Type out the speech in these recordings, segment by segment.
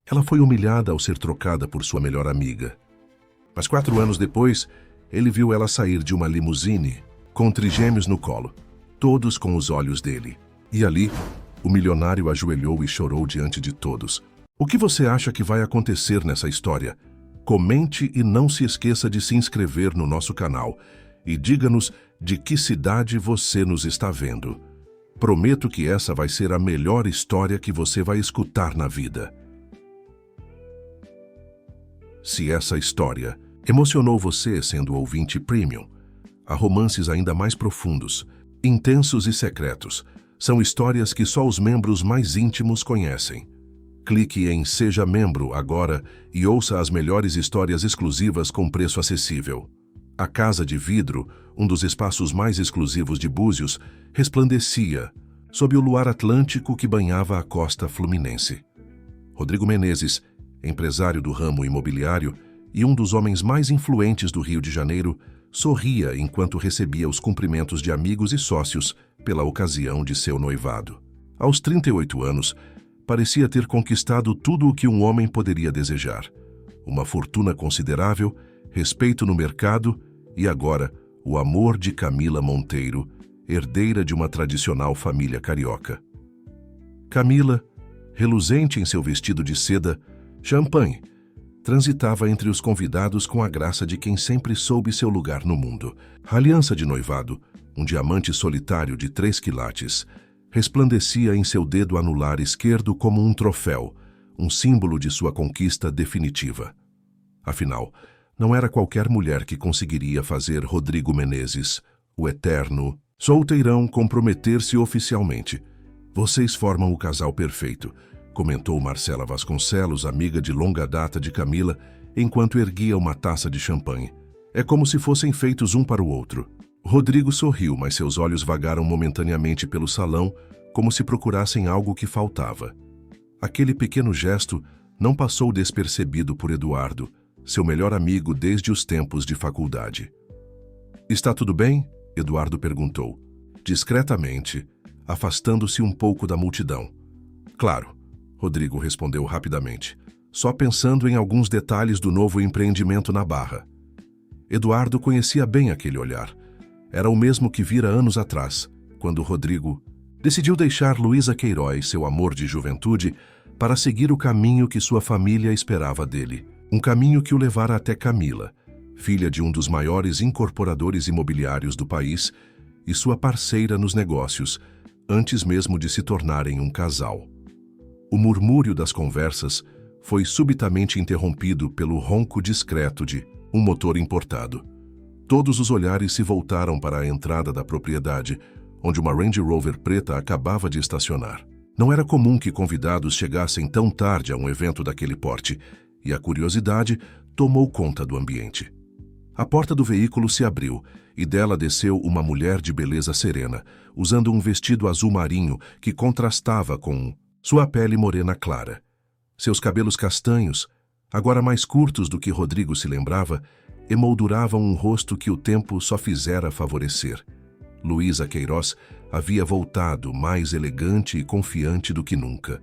Ela foi humilhada ao ser trocada por sua melhor amiga. Mas 4 anos depois, ele viu ela sair de uma limusine com trigêmeos no colo, todos com os olhos dele. E ali, o milionário ajoelhou e chorou diante de todos. O que você acha que vai acontecer nessa história? Comente e não se esqueça de se inscrever no nosso canal e diga-nos de que cidade você nos está vendo. Prometo que essa vai ser a melhor história que você vai escutar na vida. Se essa história emocionou você sendo ouvinte premium, há romances ainda mais profundos, intensos e secretos. São histórias que só os membros mais íntimos conhecem. Clique em Seja Membro agora e ouça as melhores histórias exclusivas com preço acessível. A Casa de Vidro, um dos espaços mais exclusivos de Búzios, resplandecia sob o luar atlântico que banhava a costa fluminense. Rodrigo Menezes, empresário do ramo imobiliário e um dos homens mais influentes do Rio de Janeiro, sorria enquanto recebia os cumprimentos de amigos e sócios pela ocasião de seu noivado. Aos 38 anos, parecia ter conquistado tudo o que um homem poderia desejar. Uma fortuna considerável, respeito no mercado e agora o amor de Camila Monteiro, herdeira de uma tradicional família carioca. Camila, reluzente em seu vestido de seda, champanhe, transitava entre os convidados com a graça de quem sempre soube seu lugar no mundo. A aliança de noivado, um diamante solitário de 3 quilates, resplandecia em seu dedo anular esquerdo como um troféu, um símbolo de sua conquista definitiva. Afinal, não era qualquer mulher que conseguiria fazer Rodrigo Menezes, o eterno solteirão, comprometer-se oficialmente. Vocês formam o casal perfeito, comentou Marcela Vasconcelos, amiga de longa data de Camila, enquanto erguia uma taça de champanhe. É como se fossem feitos um para o outro. Rodrigo sorriu, mas seus olhos vagaram momentaneamente pelo salão, como se procurassem algo que faltava. Aquele pequeno gesto não passou despercebido por Eduardo, seu melhor amigo desde os tempos de faculdade. Está tudo bem? Eduardo perguntou, discretamente, afastando-se um pouco da multidão. Claro, Rodrigo respondeu rapidamente, só pensando em alguns detalhes do novo empreendimento na Barra. Eduardo conhecia bem aquele olhar. Era o mesmo que vira anos atrás, quando Rodrigo decidiu deixar Luísa Queiroz, seu amor de juventude, para seguir o caminho que sua família esperava dele. Um caminho que o levara até Camila, filha de um dos maiores incorporadores imobiliários do país e sua parceira nos negócios, antes mesmo de se tornarem um casal. O murmúrio das conversas foi subitamente interrompido pelo ronco discreto de um motor importado. Todos os olhares se voltaram para a entrada da propriedade, onde uma Range Rover preta acabava de estacionar. Não era comum que convidados chegassem tão tarde a um evento daquele porte, e a curiosidade tomou conta do ambiente. A porta do veículo se abriu, e dela desceu uma mulher de beleza serena, usando um vestido azul marinho que contrastava com sua pele morena clara. Seus cabelos castanhos, agora mais curtos do que Rodrigo se lembrava, emolduravam um rosto que o tempo só fizera favorecer. Luísa Queiroz havia voltado mais elegante e confiante do que nunca.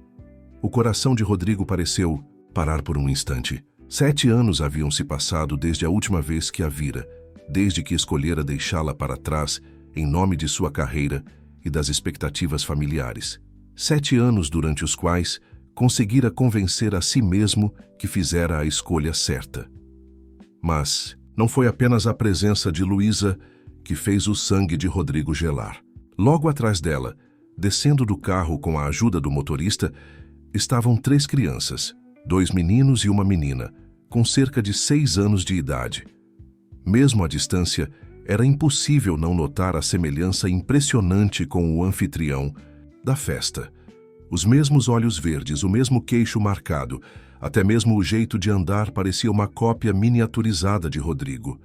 O coração de Rodrigo pareceu parar por um instante. 7 anos haviam se passado desde a última vez que a vira, desde que escolhera deixá-la para trás em nome de sua carreira e das expectativas familiares. 7 anos durante os quais conseguira convencer a si mesmo que fizera a escolha certa. Mas não foi apenas a presença de Luísa que fez o sangue de Rodrigo gelar. Logo atrás dela, descendo do carro com a ajuda do motorista, estavam 3 crianças, 2 meninos e uma menina, com cerca de 6 anos de idade. Mesmo à distância, era impossível não notar a semelhança impressionante com o anfitrião da festa. Os mesmos olhos verdes, o mesmo queixo marcado, até mesmo o jeito de andar parecia uma cópia miniaturizada de Rodrigo.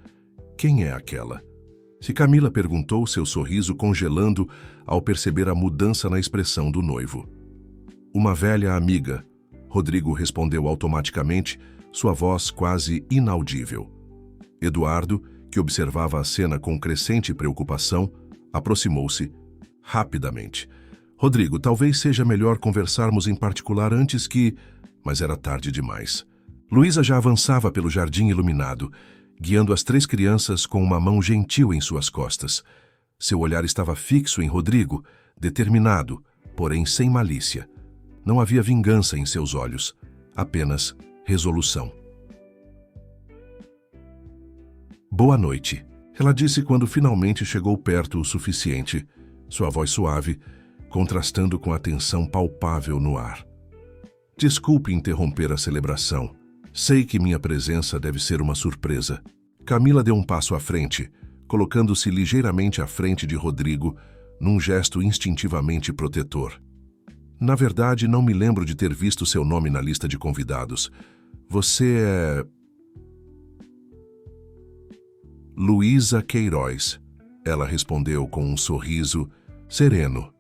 Quem é aquela? Se Camila perguntou, seu sorriso congelando ao perceber a mudança na expressão do noivo. Uma velha amiga, Rodrigo respondeu automaticamente, sua voz quase inaudível. Eduardo, que observava a cena com crescente preocupação, aproximou-se rapidamente. Rodrigo, talvez seja melhor conversarmos em particular antes que... mas era tarde demais. Luísa já avançava pelo jardim iluminado, guiando as 3 crianças com uma mão gentil em suas costas. Seu olhar estava fixo em Rodrigo, determinado, porém sem malícia. Não havia vingança em seus olhos, apenas resolução. Boa noite, ela disse quando finalmente chegou perto o suficiente, sua voz suave, contrastando com a tensão palpável no ar. Desculpe interromper a celebração. Sei que minha presença deve ser uma surpresa. Camila deu um passo à frente, colocando-se ligeiramente à frente de Rodrigo, num gesto instintivamente protetor. Na verdade, não me lembro de ter visto seu nome na lista de convidados. Você é... Luísa Queiroz, ela respondeu com um sorriso sereno.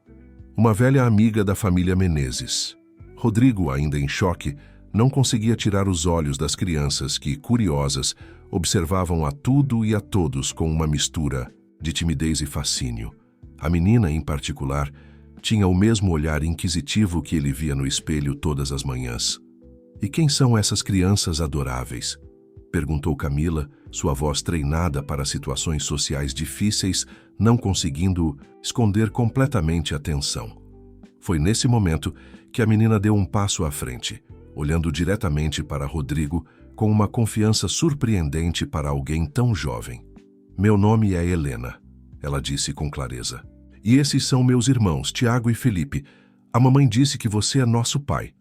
Uma velha amiga da família Menezes. Rodrigo, ainda em choque, não conseguia tirar os olhos das crianças que, curiosas, observavam a tudo e a todos com uma mistura de timidez e fascínio. A menina, em particular, tinha o mesmo olhar inquisitivo que ele via no espelho todas as manhãs. E quem são essas crianças adoráveis? Perguntou Camila, sua voz treinada para situações sociais difíceis, não conseguindo esconder completamente a tensão. Foi nesse momento que a menina deu um passo à frente, olhando diretamente para Rodrigo com uma confiança surpreendente para alguém tão jovem. Meu nome é Helena, ela disse com clareza. E esses são meus irmãos, Tiago e Felipe. A mamãe disse que você é nosso pai.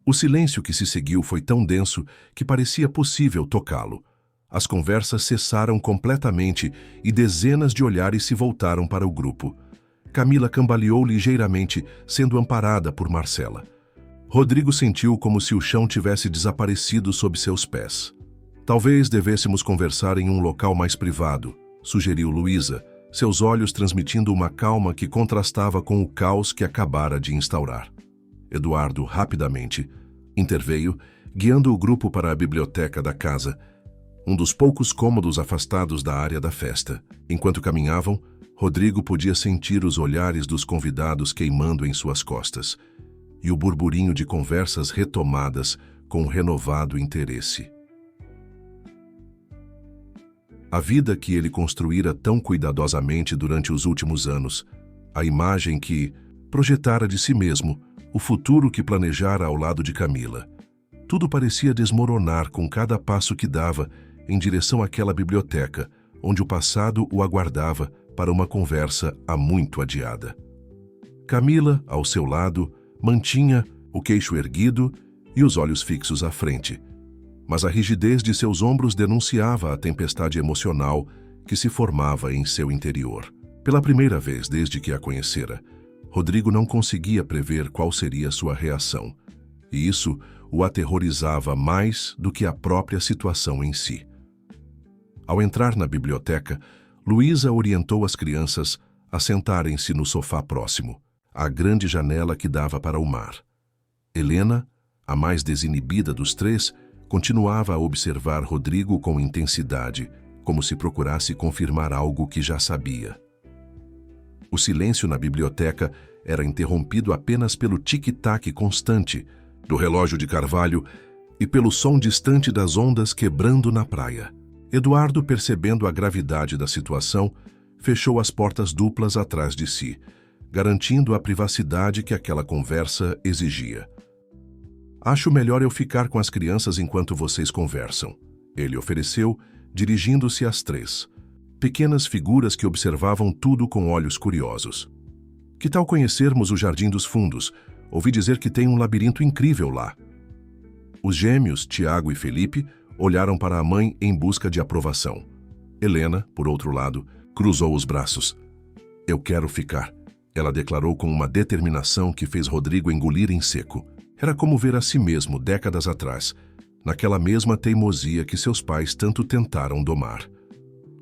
O silêncio que se seguiu foi tão denso que parecia possível tocá-lo. As conversas cessaram completamente e dezenas de olhares se voltaram para o grupo. Camila cambaleou ligeiramente, sendo amparada por Marcela. Rodrigo sentiu como se o chão tivesse desaparecido sob seus pés. Talvez devêssemos conversar em um local mais privado, sugeriu Luísa, seus olhos transmitindo uma calma que contrastava com o caos que acabara de instaurar. Eduardo, rapidamente, interveio, guiando o grupo para a biblioteca da casa, um dos poucos cômodos afastados da área da festa. Enquanto caminhavam, Rodrigo podia sentir os olhares dos convidados queimando em suas costas, e o burburinho de conversas retomadas com renovado interesse. A vida que ele construíra tão cuidadosamente durante os últimos anos, a imagem que projetara de si mesmo, o futuro que planejara ao lado de Camila. Tudo parecia desmoronar com cada passo que dava em direção àquela biblioteca, onde o passado o aguardava para uma conversa há muito adiada. Camila, ao seu lado, mantinha o queixo erguido e os olhos fixos à frente, mas a rigidez de seus ombros denunciava a tempestade emocional que se formava em seu interior. Pela primeira vez desde que a conhecera, Rodrigo não conseguia prever qual seria sua reação, e isso o aterrorizava mais do que a própria situação em si. Ao entrar na biblioteca, Luísa orientou as crianças a sentarem-se no sofá próximo, à grande janela que dava para o mar. Helena, a mais desinibida dos 3, continuava a observar Rodrigo com intensidade, como se procurasse confirmar algo que já sabia. O silêncio na biblioteca era interrompido apenas pelo tic-tac constante do relógio de carvalho e pelo som distante das ondas quebrando na praia. Eduardo, percebendo a gravidade da situação, fechou as portas duplas atrás de si, garantindo a privacidade que aquela conversa exigia. Acho melhor eu ficar com as crianças enquanto vocês conversam, ele ofereceu, dirigindo-se às 3. Pequenas figuras que observavam tudo com olhos curiosos. Que tal conhecermos o Jardim dos Fundos? Ouvi dizer que tem um labirinto incrível lá. Os gêmeos, Tiago e Felipe, olharam para a mãe em busca de aprovação. Helena, por outro lado, cruzou os braços. Eu quero ficar, ela declarou com uma determinação que fez Rodrigo engolir em seco. Era como ver a si mesmo décadas atrás, naquela mesma teimosia que seus pais tanto tentaram domar.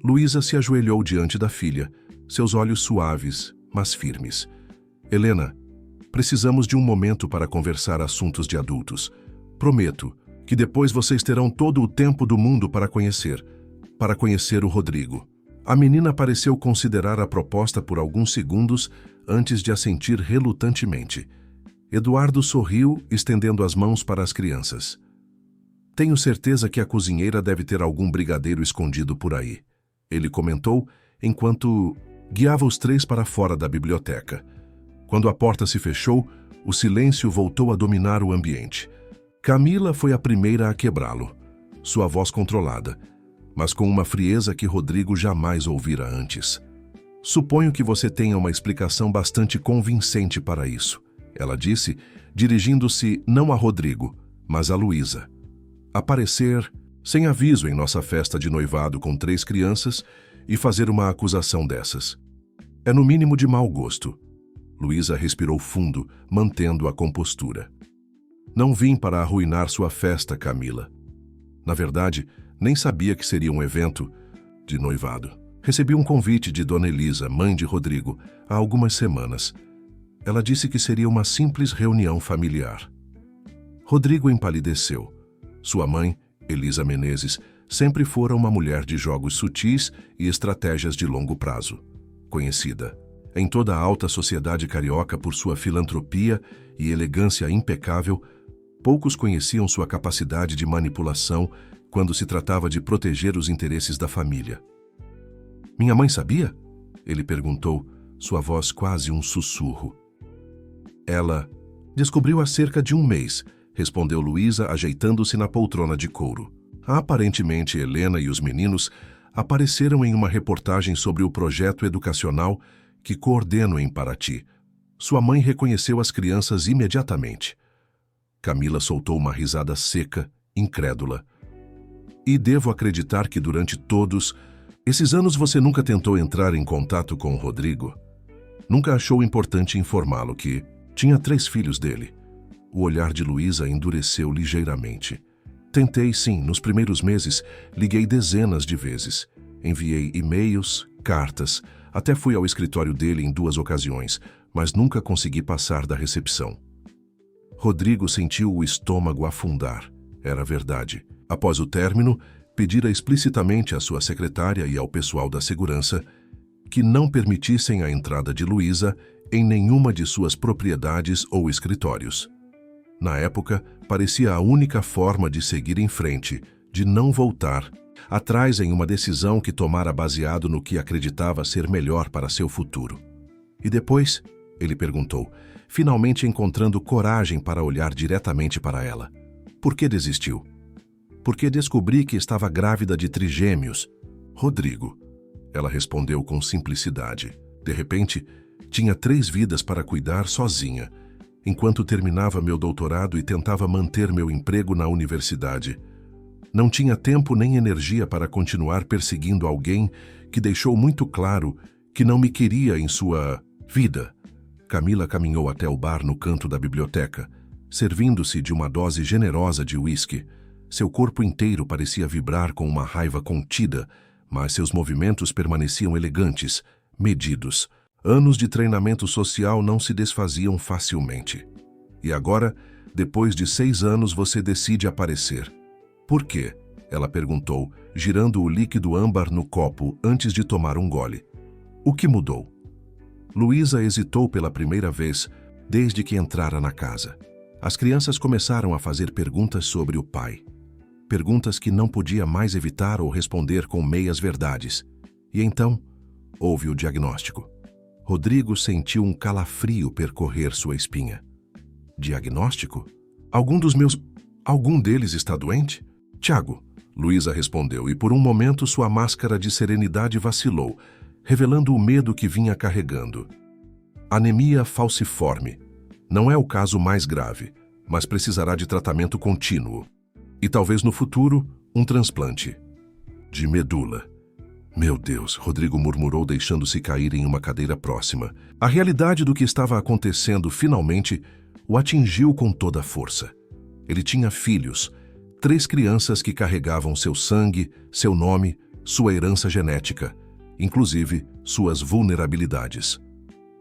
Luísa se ajoelhou diante da filha, seus olhos suaves, mas firmes. Helena, precisamos de um momento para conversar assuntos de adultos. Prometo que depois vocês terão todo o tempo do mundo para conhecer o Rodrigo. A menina pareceu considerar a proposta por alguns segundos antes de assentir relutantemente. Eduardo sorriu, estendendo as mãos para as crianças. Tenho certeza que a cozinheira deve ter algum brigadeiro escondido por aí, ele comentou enquanto guiava os três para fora da biblioteca. Quando a porta se fechou, o silêncio voltou a dominar o ambiente. Camila foi a primeira a quebrá-lo, sua voz controlada, mas com uma frieza que Rodrigo jamais ouvira antes. Suponho que você tenha uma explicação bastante convincente para isso, ela disse, dirigindo-se não a Rodrigo, mas a Luísa. Aparecer sem aviso em nossa festa de noivado com 3 crianças e fazer uma acusação dessas. É no mínimo de mau gosto. Luísa respirou fundo, mantendo a compostura. Não vim para arruinar sua festa, Camila. Na verdade, nem sabia que seria um evento de noivado. Recebi um convite de Dona Elisa, mãe de Rodrigo, há algumas semanas. Ela disse que seria uma simples reunião familiar. Rodrigo empalideceu. Sua mãe, Elisa Menezes, sempre fora uma mulher de jogos sutis e estratégias de longo prazo. Conhecida em toda a alta sociedade carioca por sua filantropia e elegância impecável, poucos conheciam sua capacidade de manipulação quando se tratava de proteger os interesses da família. Minha mãe sabia? Ele perguntou, sua voz quase um sussurro. Ela descobriu há cerca de um mês, respondeu Luísa, ajeitando-se na poltrona de couro. Aparentemente, Helena e os meninos apareceram em uma reportagem sobre o projeto educacional que coordeno em Paraty. Sua mãe reconheceu as crianças imediatamente. Camila soltou uma risada seca, incrédula. E devo acreditar que durante todos esses anos você nunca tentou entrar em contato com o Rodrigo? Nunca achou importante informá-lo que tinha 3 filhos dele? O olhar de Luísa endureceu ligeiramente. Tentei, sim, nos primeiros meses, liguei dezenas de vezes. Enviei e-mails, cartas, até fui ao escritório dele em 2 ocasiões, mas nunca consegui passar da recepção. Rodrigo sentiu o estômago afundar. Era verdade. Após o término, pedira explicitamente à sua secretária e ao pessoal da segurança que não permitissem a entrada de Luísa em nenhuma de suas propriedades ou escritórios. Na época, parecia a única forma de seguir em frente, de não voltar atrás em uma decisão que tomara baseado no que acreditava ser melhor para seu futuro. E depois, ele perguntou, finalmente encontrando coragem para olhar diretamente para ela. Por que desistiu? Porque descobri que estava grávida de trigêmeos. Rodrigo. Ela respondeu com simplicidade. De repente, tinha 3 vidas para cuidar sozinha, enquanto terminava meu doutorado e tentava manter meu emprego na universidade. Não tinha tempo nem energia para continuar perseguindo alguém que deixou muito claro que não me queria em sua vida. Camila caminhou até o bar no canto da biblioteca, servindo-se de uma dose generosa de uísque. Seu corpo inteiro parecia vibrar com uma raiva contida, mas seus movimentos permaneciam elegantes, medidos. Anos de treinamento social não se desfaziam facilmente. E agora, depois de 6 anos, você decide aparecer. Por quê? Ela perguntou, girando o líquido âmbar no copo antes de tomar um gole. O que mudou? Luísa hesitou pela primeira vez desde que entrara na casa. As crianças começaram a fazer perguntas sobre o pai. Perguntas que não podia mais evitar ou responder com meias verdades. E então, houve o diagnóstico. Rodrigo sentiu um calafrio percorrer sua espinha. Diagnóstico? Algum deles está doente? Tiago, Luísa respondeu, e por um momento sua máscara de serenidade vacilou, revelando o medo que vinha carregando. Anemia falciforme. Não é o caso mais grave, mas precisará de tratamento contínuo. E talvez no futuro, um transplante de medula. Meu Deus, Rodrigo murmurou, deixando-se cair em uma cadeira próxima. A realidade do que estava acontecendo finalmente o atingiu com toda a força. Ele tinha filhos, 3 crianças que carregavam seu sangue, seu nome, sua herança genética, inclusive suas vulnerabilidades.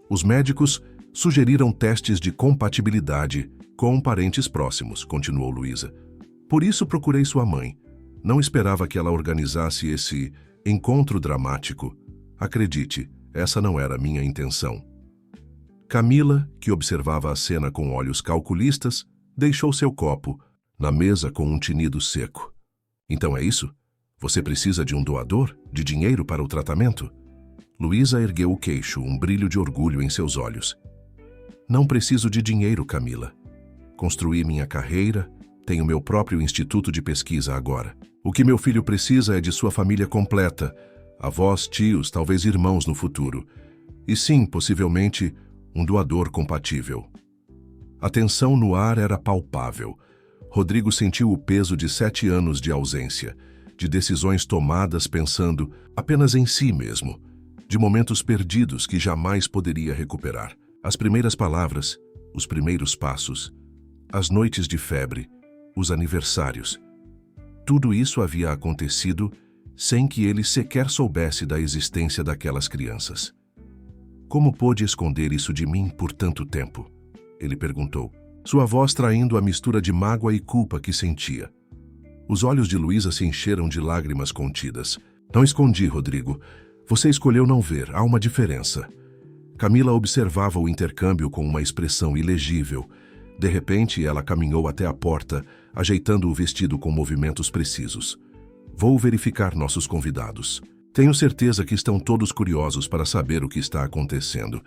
Os médicos sugeriram testes de compatibilidade com parentes próximos, continuou Luísa. Por isso procurei sua mãe. Não esperava que ela organizasse esse encontro dramático. Acredite, essa não era minha intenção. Camila, que observava a cena com olhos calculistas, deixou seu copo na mesa com um tinido seco. Então é isso? Você precisa de um doador? De dinheiro para o tratamento? Luísa ergueu o queixo, um brilho de orgulho em seus olhos. Não preciso de dinheiro, Camila. Construí minha carreira, tenho meu próprio instituto de pesquisa agora. O que meu filho precisa é de sua família completa, avós, tios, talvez irmãos no futuro. E sim, possivelmente, um doador compatível. A tensão no ar era palpável. Rodrigo sentiu o peso de 7 anos de ausência, de decisões tomadas pensando apenas em si mesmo, de momentos perdidos que jamais poderia recuperar. As primeiras palavras, os primeiros passos, as noites de febre, os aniversários. Tudo isso havia acontecido sem que ele sequer soubesse da existência daquelas crianças. Como pôde esconder isso de mim por tanto tempo? Ele perguntou, sua voz traindo a mistura de mágoa e culpa que sentia. Os olhos de Luísa se encheram de lágrimas contidas. Não escondi, Rodrigo. Você escolheu não ver, há uma diferença. Camila observava o intercâmbio com uma expressão ilegível. De repente, ela caminhou até a porta, ajeitando o vestido com movimentos precisos. Vou verificar nossos convidados. Tenho certeza que estão todos curiosos para saber o que está acontecendo.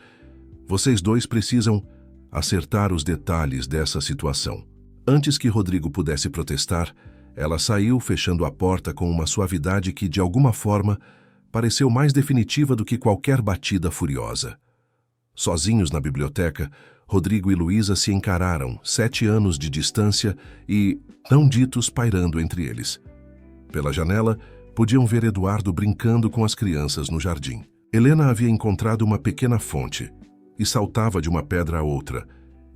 Vocês dois precisam acertar os detalhes dessa situação. Antes que Rodrigo pudesse protestar, ela saiu, fechando a porta com uma suavidade que, de alguma forma, pareceu mais definitiva do que qualquer batida furiosa. Sozinhos na biblioteca, Rodrigo e Luísa se encararam, 7 anos de distância e não ditos pairando entre eles. Pela janela, podiam ver Eduardo brincando com as crianças no jardim. Helena havia encontrado uma pequena fonte e saltava de uma pedra a outra,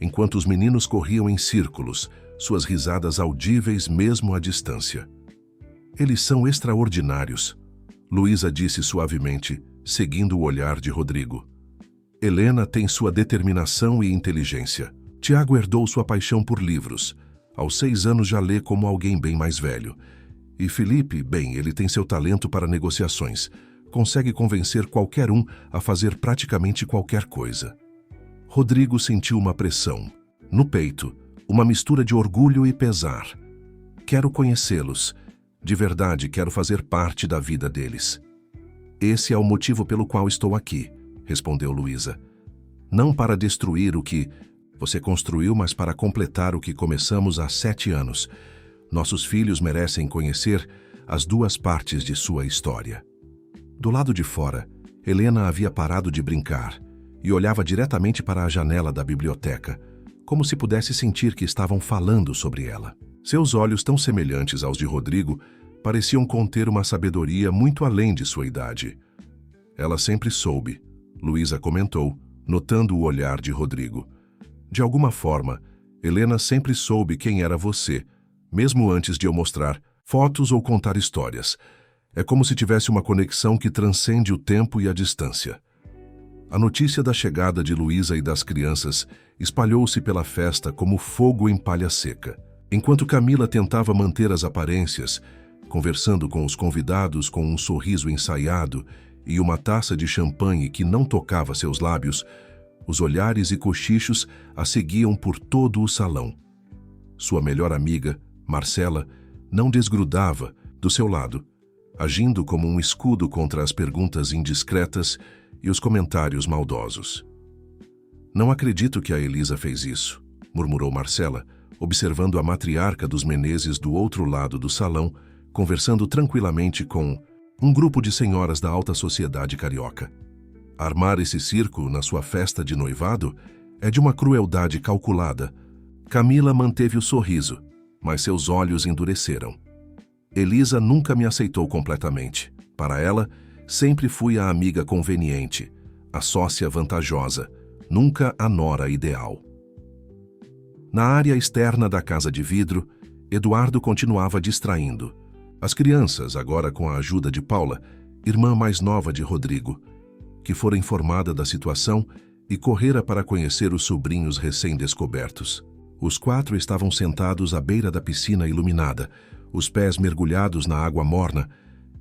enquanto os meninos corriam em círculos, suas risadas audíveis mesmo à distância. Eles são extraordinários, Luísa disse suavemente, seguindo o olhar de Rodrigo. Helena tem sua determinação e inteligência. Tiago herdou sua paixão por livros. Aos 6 anos já lê como alguém bem mais velho. E Felipe, bem, ele tem seu talento para negociações. Consegue convencer qualquer um a fazer praticamente qualquer coisa. Rodrigo sentiu uma pressão. No peito, uma mistura de orgulho e pesar. Quero conhecê-los. De verdade, quero fazer parte da vida deles. Esse é o motivo pelo qual estou aqui, respondeu Luísa. Não para destruir o que você construiu, mas para completar o que começamos há 7 anos. Nossos filhos merecem conhecer as 2 partes de sua história. Do lado de fora, Helena havia parado de brincar e olhava diretamente para a janela da biblioteca, como se pudesse sentir que estavam falando sobre ela. Seus olhos, tão semelhantes aos de Rodrigo, pareciam conter uma sabedoria muito além de sua idade. Ela sempre soube, Luísa comentou, notando o olhar de Rodrigo. De alguma forma, Helena sempre soube quem era você, mesmo antes de eu mostrar fotos ou contar histórias. É como se tivesse uma conexão que transcende o tempo e a distância. A notícia da chegada de Luísa e das crianças espalhou-se pela festa como fogo em palha seca. Enquanto Camila tentava manter as aparências, conversando com os convidados com um sorriso ensaiado e uma taça de champanhe que não tocava seus lábios, os olhares e cochichos a seguiam por todo o salão. Sua melhor amiga, Marcela, não desgrudava do seu lado, agindo como um escudo contra as perguntas indiscretas e os comentários maldosos. Não acredito que a Elisa fez isso, murmurou Marcela, observando a matriarca dos Menezes do outro lado do salão, conversando tranquilamente com um grupo de senhoras da alta sociedade carioca. Armar esse circo na sua festa de noivado é de uma crueldade calculada. Camila manteve o sorriso, mas seus olhos endureceram. Elisa nunca me aceitou completamente. Para ela, sempre fui a amiga conveniente, a sócia vantajosa, nunca a nora ideal. Na área externa da casa de vidro, Eduardo continuava distraindo. As crianças, agora com a ajuda de Paula, irmã mais nova de Rodrigo, que fora informada da situação e correra para conhecer os sobrinhos recém-descobertos. Os 4 estavam sentados à beira da piscina iluminada, os pés mergulhados na água morna,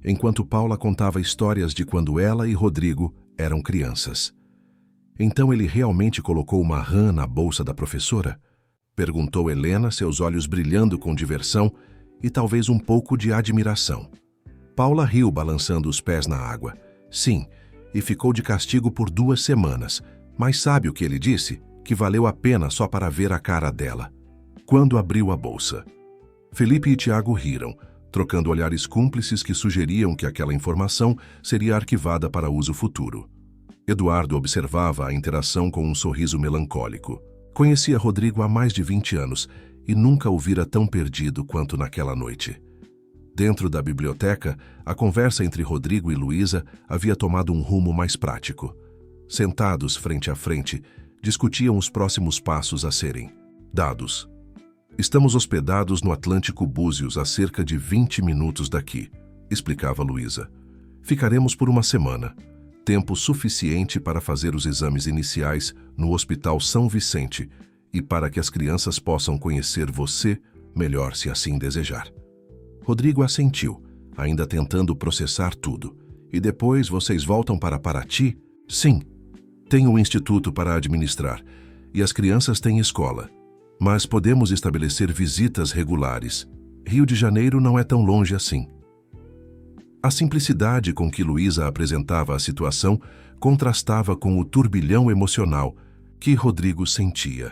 enquanto Paula contava histórias de quando ela e Rodrigo eram crianças. Então ele realmente colocou uma rã na bolsa da professora? Perguntou Helena, seus olhos brilhando com diversão e talvez um pouco de admiração. Paula riu, balançando os pés na água. Sim, e ficou de castigo por 2 semanas. Mas sabe o que ele disse? Que valeu a pena só para ver a cara dela. Quando abriu a bolsa. Felipe e Tiago riram, trocando olhares cúmplices que sugeriam que aquela informação seria arquivada para uso futuro. Eduardo observava a interação com um sorriso melancólico. Conhecia Rodrigo há mais de 20 anos e nunca o vira tão perdido quanto naquela noite. Dentro da biblioteca, a conversa entre Rodrigo e Luísa havia tomado um rumo mais prático. Sentados frente a frente, discutiam os próximos passos a serem dados. Estamos hospedados no Atlântico Búzios a cerca de 20 minutos daqui, explicava Luísa. Ficaremos por 1 semana, tempo suficiente para fazer os exames iniciais no Hospital São Vicente e para que as crianças possam conhecer você melhor se assim desejar. Rodrigo assentiu, ainda tentando processar tudo. E depois vocês voltam para Paraty? Sim. Tenho um instituto para administrar e as crianças têm escola. Mas podemos estabelecer visitas regulares. Rio de Janeiro não é tão longe assim. A simplicidade com que Luísa apresentava a situação contrastava com o turbilhão emocional que Rodrigo sentia.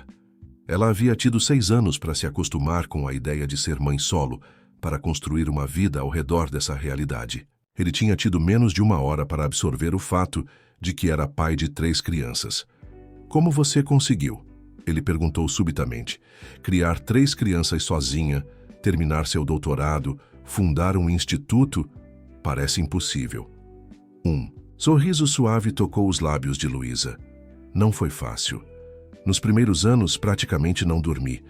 Ela havia tido 6 anos para se acostumar com a ideia de ser mãe solo, para construir uma vida ao redor dessa realidade. Ele tinha tido menos de 1 hora para absorver o fato de que era pai de 3 crianças. Como você conseguiu? Ele perguntou subitamente. Criar 3 crianças sozinha, terminar seu doutorado, fundar um instituto, parece impossível. Sorriso suave tocou os lábios de Luísa. Não foi fácil. Nos primeiros anos, praticamente não dormi.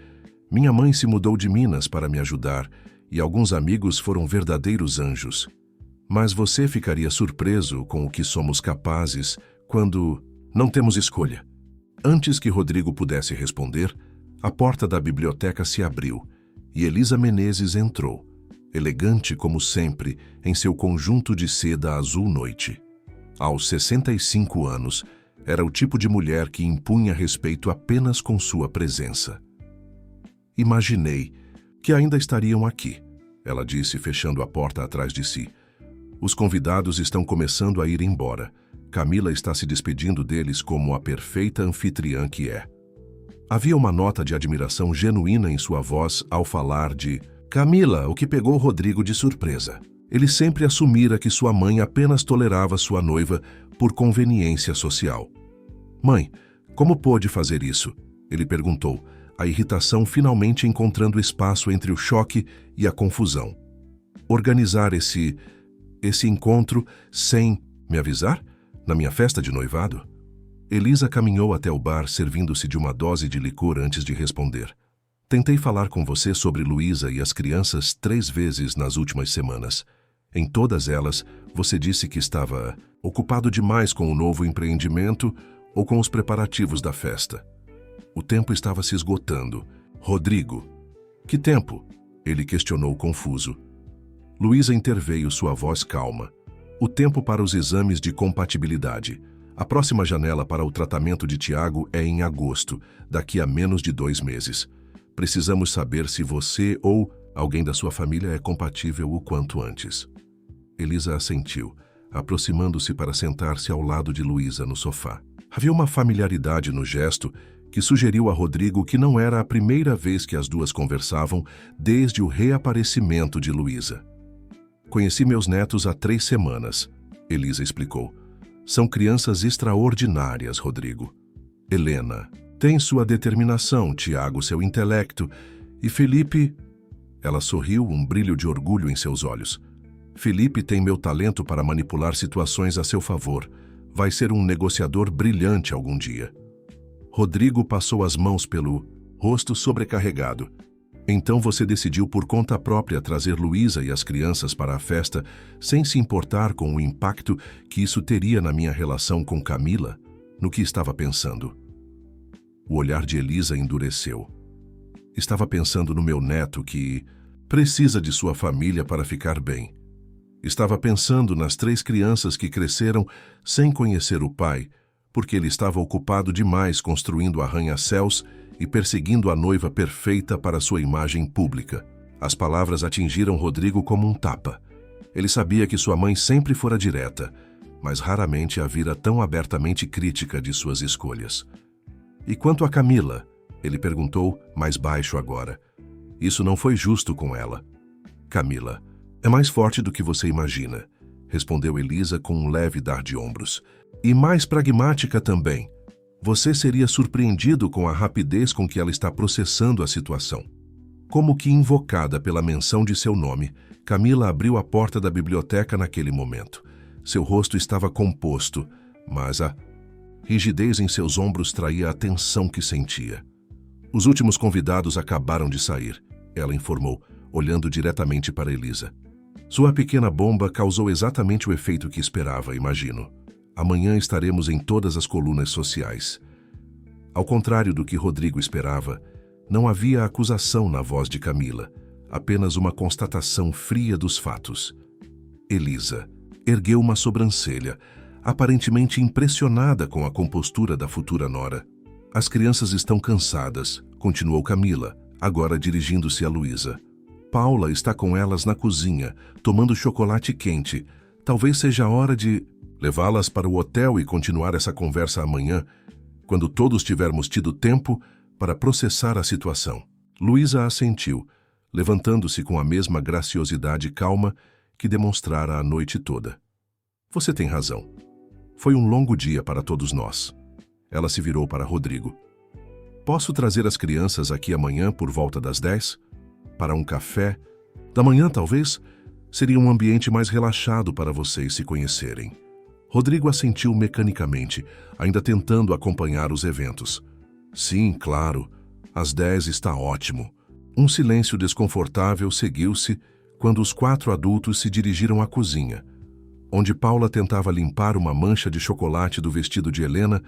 Minha mãe se mudou de Minas para me ajudar e alguns amigos foram verdadeiros anjos. Mas você ficaria surpreso com o que somos capazes quando não temos escolha. Antes que Rodrigo pudesse responder, a porta da biblioteca se abriu e Elisa Menezes entrou, elegante como sempre, em seu conjunto de seda azul noite. Aos 65 anos, era o tipo de mulher que impunha respeito apenas com sua presença. Imaginei que ainda estariam aqui, ela disse, fechando a porta atrás de si. Os convidados estão começando a ir embora. Camila está se despedindo deles como a perfeita anfitriã que é. Havia uma nota de admiração genuína em sua voz ao falar de Camila, o que pegou Rodrigo de surpresa. Ele sempre assumira que sua mãe apenas tolerava sua noiva por conveniência social. Mãe, como pôde fazer isso? Ele perguntou, a irritação finalmente encontrando espaço entre o choque e a confusão. Organizar esse encontro sem me avisar? Na minha festa de noivado? Elisa caminhou até o bar, servindo-se de uma dose de licor antes de responder. Tentei falar com você sobre Luísa e as crianças 3 vezes nas últimas semanas. Em todas elas, você disse que estava ocupado demais com o novo empreendimento ou com os preparativos da festa. O tempo estava se esgotando. Rodrigo. Que tempo? Ele questionou confuso. Luísa interveio, sua voz calma. O tempo para os exames de compatibilidade. A próxima janela para o tratamento de Tiago é em agosto, daqui a menos de 2 meses. Precisamos saber se você ou alguém da sua família é compatível o quanto antes. Elisa assentiu, aproximando-se para sentar-se ao lado de Luísa no sofá. Havia uma familiaridade no gesto que sugeriu a Rodrigo que não era a primeira vez que as duas conversavam desde o reaparecimento de Luísa. Conheci meus netos há 3 semanas, Elisa explicou. São crianças extraordinárias, Rodrigo. Helena tem sua determinação, Tiago seu intelecto e Felipe... Ela sorriu, um brilho de orgulho em seus olhos. Felipe tem meu talento para manipular situações a seu favor. Vai ser um negociador brilhante algum dia. Rodrigo passou as mãos pelo rosto sobrecarregado. Então você decidiu por conta própria trazer Luísa e as crianças para a festa, sem se importar com o impacto que isso teria na minha relação com Camila? No que estava pensando? O olhar de Elisa endureceu. Estava pensando no meu neto que precisa de sua família para ficar bem. Estava pensando nas 3 crianças que cresceram sem conhecer o pai, porque ele estava ocupado demais construindo arranha-céus e perseguindo a noiva perfeita para sua imagem pública. As palavras atingiram Rodrigo como um tapa. Ele sabia que sua mãe sempre fora direta, mas raramente a vira tão abertamente crítica de suas escolhas. E quanto a Camila? Ele perguntou, mais baixo agora. Isso não foi justo com ela. Camila, é mais forte do que você imagina, respondeu Elisa com um leve dar de ombros. E mais pragmática também. Você seria surpreendido com a rapidez com que ela está processando a situação. Como que invocada pela menção de seu nome, Camila abriu a porta da biblioteca naquele momento. Seu rosto estava composto, mas a rigidez em seus ombros traía a tensão que sentia. Os últimos convidados acabaram de sair, ela informou, olhando diretamente para Elisa. Sua pequena bomba causou exatamente o efeito que esperava, imagino. Amanhã estaremos em todas as colunas sociais. Ao contrário do que Rodrigo esperava, não havia acusação na voz de Camila, apenas uma constatação fria dos fatos. Elisa ergueu uma sobrancelha, aparentemente impressionada com a compostura da futura nora. As crianças estão cansadas, continuou Camila, agora dirigindo-se a Luísa. Paula está com elas na cozinha, tomando chocolate quente. Talvez seja a hora de levá-las para o hotel e continuar essa conversa amanhã, quando todos tivermos tido tempo para processar a situação. Luísa assentiu, levantando-se com a mesma graciosidade calma que demonstrara a noite toda. Você tem razão. Foi um longo dia para todos nós. Ela se virou para Rodrigo. Posso trazer as crianças aqui amanhã por volta das 10? Para um café? Da manhã, talvez? Seria um ambiente mais relaxado para vocês se conhecerem. Rodrigo assentiu mecanicamente, ainda tentando acompanhar os eventos. Sim, claro. Às 10 está ótimo. Um silêncio desconfortável seguiu-se quando os 4 adultos se dirigiram à cozinha, onde Paula tentava limpar uma mancha de chocolate do vestido de Helena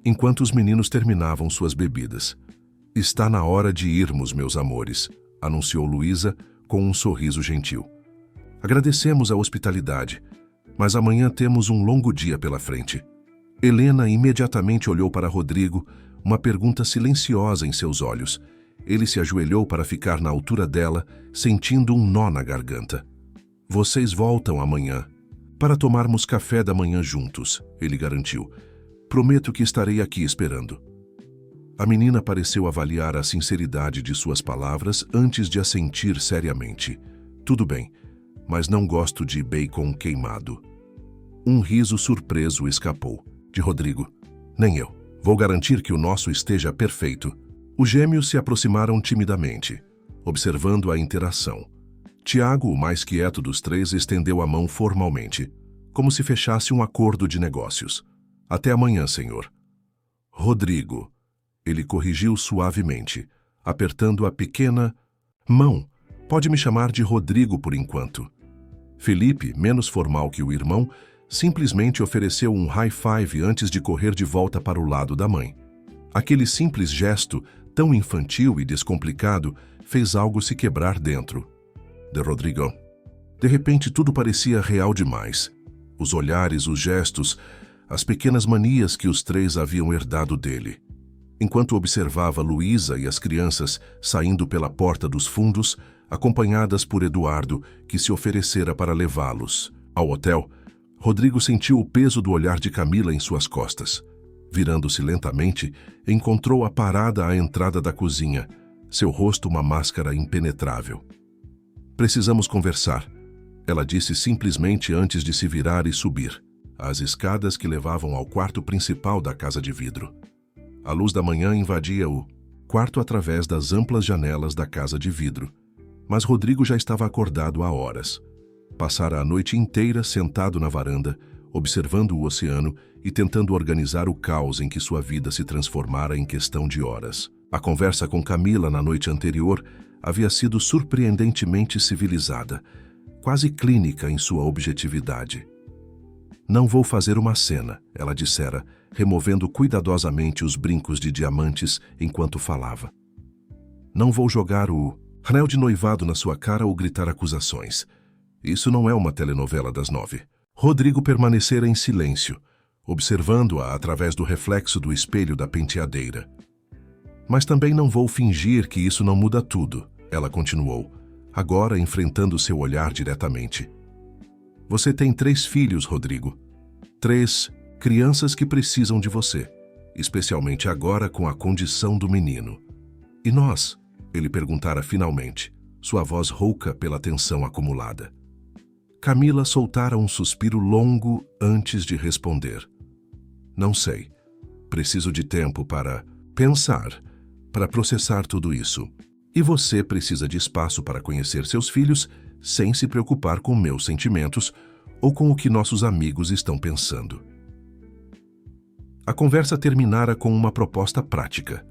enquanto os meninos terminavam suas bebidas. Está na hora de irmos, meus amores, anunciou Luísa com um sorriso gentil. Agradecemos a hospitalidade, mas amanhã temos um longo dia pela frente. Helena imediatamente olhou para Rodrigo, uma pergunta silenciosa em seus olhos. Ele se ajoelhou para ficar na altura dela, sentindo um nó na garganta. Vocês voltam amanhã, para tomarmos café da manhã juntos, ele garantiu. Prometo que estarei aqui esperando. A menina pareceu avaliar a sinceridade de suas palavras antes de assentir seriamente. Tudo bem, mas não gosto de bacon queimado. Um riso surpreso escapou, de Rodrigo. Nem eu. Vou garantir que o nosso esteja perfeito. Os gêmeos se aproximaram timidamente, observando a interação. Tiago, o mais quieto dos 3, estendeu a mão formalmente, como se fechasse um acordo de negócios. Até amanhã, senhor. Rodrigo. Ele corrigiu suavemente, apertando a pequena mão. Pode me chamar de Rodrigo por enquanto. Felipe, menos formal que o irmão, simplesmente ofereceu um high five antes de correr de volta para o lado da mãe. Aquele simples gesto, tão infantil e descomplicado, fez algo se quebrar dentro de Rodrigo. De repente, tudo parecia real demais. Os olhares, os gestos, as pequenas manias que os 3 haviam herdado dele. Enquanto observava Luísa e as crianças saindo pela porta dos fundos, acompanhadas por Eduardo, que se oferecera para levá-los ao hotel, Rodrigo sentiu o peso do olhar de Camila em suas costas. Virando-se lentamente, encontrou-a parada à entrada da cozinha, seu rosto uma máscara impenetrável. Precisamos conversar, ela disse simplesmente antes de se virar e subir as escadas que levavam ao quarto principal da casa de vidro. A luz da manhã invadia o quarto através das amplas janelas da casa de vidro, mas Rodrigo já estava acordado há horas. Passara a noite inteira sentado na varanda, observando o oceano e tentando organizar o caos em que sua vida se transformara em questão de horas. A conversa com Camila na noite anterior havia sido surpreendentemente civilizada, quase clínica em sua objetividade. Não vou fazer uma cena, ela dissera, removendo cuidadosamente os brincos de diamantes enquanto falava. Não vou jogar o anel de noivado na sua cara ou gritar acusações. Isso não é uma telenovela das 9. Rodrigo permanecera em silêncio, observando-a através do reflexo do espelho da penteadeira. Mas também não vou fingir que isso não muda tudo, ela continuou, agora enfrentando seu olhar diretamente. Você tem 3 filhos, Rodrigo. 3 crianças que precisam de você, especialmente agora com a condição do menino. E nós? Ele perguntara finalmente, sua voz rouca pela tensão acumulada. Camila soltara um suspiro longo antes de responder. Não sei. Preciso de tempo para pensar, para processar tudo isso. E você precisa de espaço para conhecer seus filhos sem se preocupar com meus sentimentos ou com o que nossos amigos estão pensando. A conversa terminara com uma proposta prática.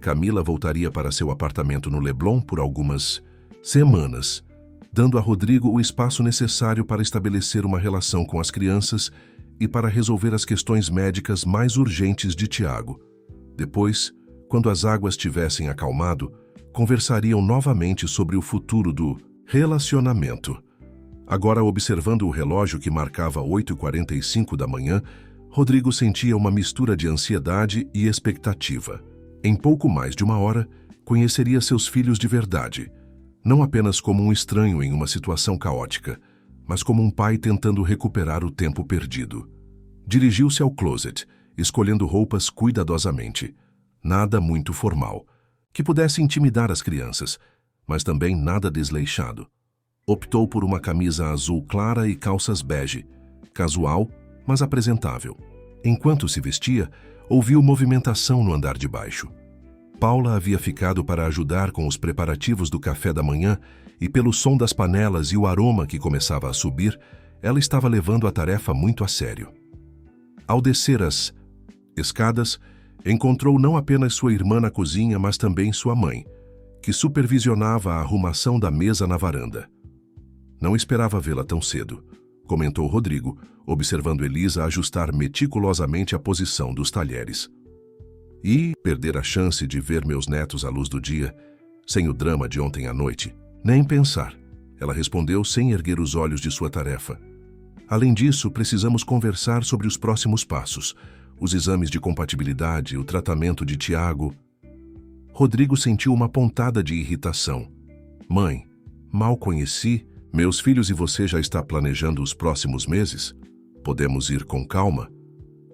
Camila voltaria para seu apartamento no Leblon por algumas semanas, dando a Rodrigo o espaço necessário para estabelecer uma relação com as crianças e para resolver as questões médicas mais urgentes de Tiago. Depois, quando as águas tivessem acalmado, conversariam novamente sobre o futuro do relacionamento. Agora, observando o relógio que marcava 8h45 da manhã, Rodrigo sentia uma mistura de ansiedade e expectativa. Em pouco mais de 1 hora, conheceria seus filhos de verdade, não apenas como um estranho em uma situação caótica, mas como um pai tentando recuperar o tempo perdido. Dirigiu-se ao closet, escolhendo roupas cuidadosamente. Nada muito formal, que pudesse intimidar as crianças, mas também nada desleixado. Optou por uma camisa azul clara e calças bege, casual, mas apresentável. Enquanto se vestia, ouviu movimentação no andar de baixo. Paula havia ficado para ajudar com os preparativos do café da manhã e pelo som das panelas e o aroma que começava a subir, ela estava levando a tarefa muito a sério. Ao descer as escadas, encontrou não apenas sua irmã na cozinha, mas também sua mãe, que supervisionava a arrumação da mesa na varanda. Não esperava vê-la tão cedo, comentou Rodrigo, observando Elisa ajustar meticulosamente a posição dos talheres. E perder a chance de ver meus netos à luz do dia, sem o drama de ontem à noite. Nem pensar, ela respondeu sem erguer os olhos de sua tarefa. Além disso, precisamos conversar sobre os próximos passos, os exames de compatibilidade, o tratamento de Tiago. Rodrigo sentiu uma pontada de irritação. Mãe, mal conheci, meus filhos e você já está planejando os próximos meses? Podemos ir com calma?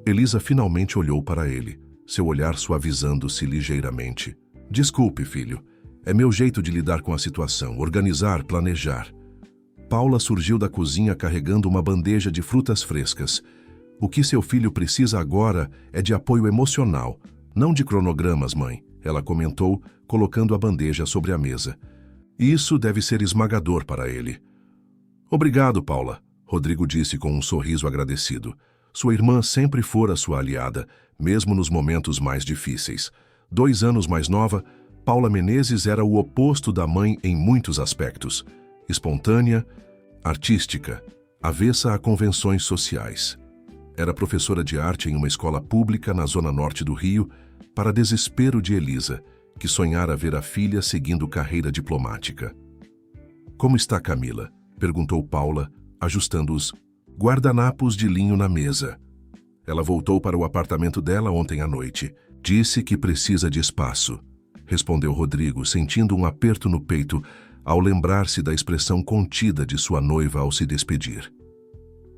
Elisa finalmente olhou para ele, seu olhar suavizando-se ligeiramente. Desculpe, filho. É meu jeito de lidar com a situação, organizar, planejar. Paula surgiu da cozinha carregando uma bandeja de frutas frescas. O que seu filho precisa agora é de apoio emocional, não de cronogramas, mãe, ela comentou, colocando a bandeja sobre a mesa. Isso deve ser esmagador para ele. Obrigado, Paula, Rodrigo disse com um sorriso agradecido. Sua irmã sempre fora sua aliada, mesmo nos momentos mais difíceis. 2 anos mais nova, Paula Menezes era o oposto da mãe em muitos aspectos. Espontânea, artística, avessa a convenções sociais. Era professora de arte em uma escola pública na zona norte do Rio, para desespero de Elisa, que sonhara ver a filha seguindo carreira diplomática. Como está Camila? Perguntou Paula, ajustando os guardanapos de linho na mesa. Ela voltou para o apartamento dela ontem à noite. Disse que precisa de espaço, respondeu Rodrigo, sentindo um aperto no peito ao lembrar-se da expressão contida de sua noiva ao se despedir.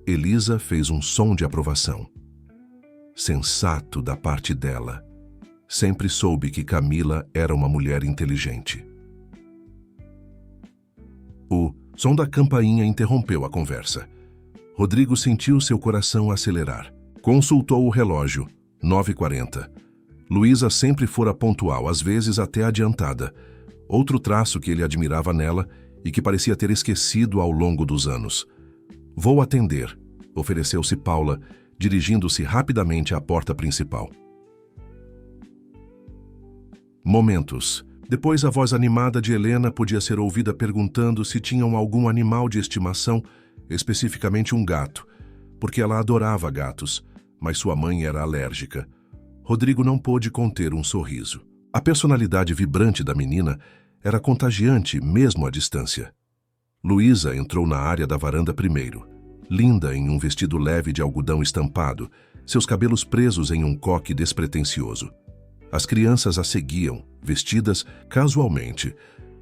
Elisa fez um som de aprovação. Sensato da parte dela. Sempre soube que Camila era uma mulher inteligente. O som da campainha interrompeu a conversa. Rodrigo sentiu seu coração acelerar. Consultou o relógio. 9h40. Luísa sempre fora pontual, às vezes até adiantada. Outro traço que ele admirava nela e que parecia ter esquecido ao longo dos anos. Vou atender, ofereceu-se Paula, dirigindo-se rapidamente à porta principal. Momentos. Depois a voz animada de Helena podia ser ouvida perguntando se tinham algum animal de estimação, especificamente um gato, porque ela adorava gatos, mas sua mãe era alérgica. Rodrigo não pôde conter um sorriso. A personalidade vibrante da menina era contagiante mesmo à distância. Luísa entrou na área da varanda primeiro, linda em um vestido leve de algodão estampado, seus cabelos presos em um coque despretensioso. As crianças a seguiam, vestidas casualmente,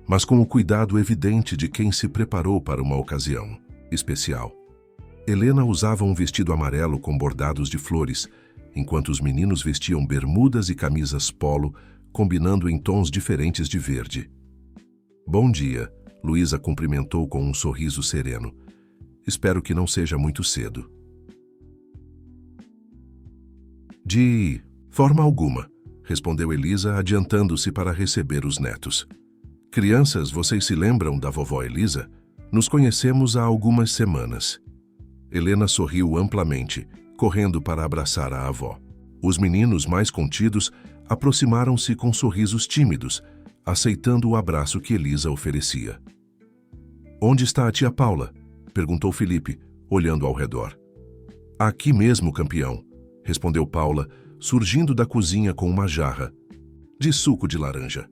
mas com o cuidado evidente de quem se preparou para uma ocasião especial. Helena usava um vestido amarelo com bordados de flores, enquanto os meninos vestiam bermudas e camisas polo, combinando em tons diferentes de verde. "Bom dia", Luísa cumprimentou com um sorriso sereno. "Espero que não seja muito cedo." "De forma alguma", respondeu Elisa, adiantando-se para receber os netos. "Crianças, vocês se lembram da vovó Elisa? Nos conhecemos há algumas semanas." Helena sorriu amplamente, correndo para abraçar a avó. Os meninos, mais contidos, aproximaram-se com sorrisos tímidos, aceitando o abraço que Elisa oferecia. "Onde está a tia Paula?", perguntou Felipe, olhando ao redor. "Aqui mesmo, campeão", respondeu Paula, surgindo da cozinha com uma jarra de suco de laranja.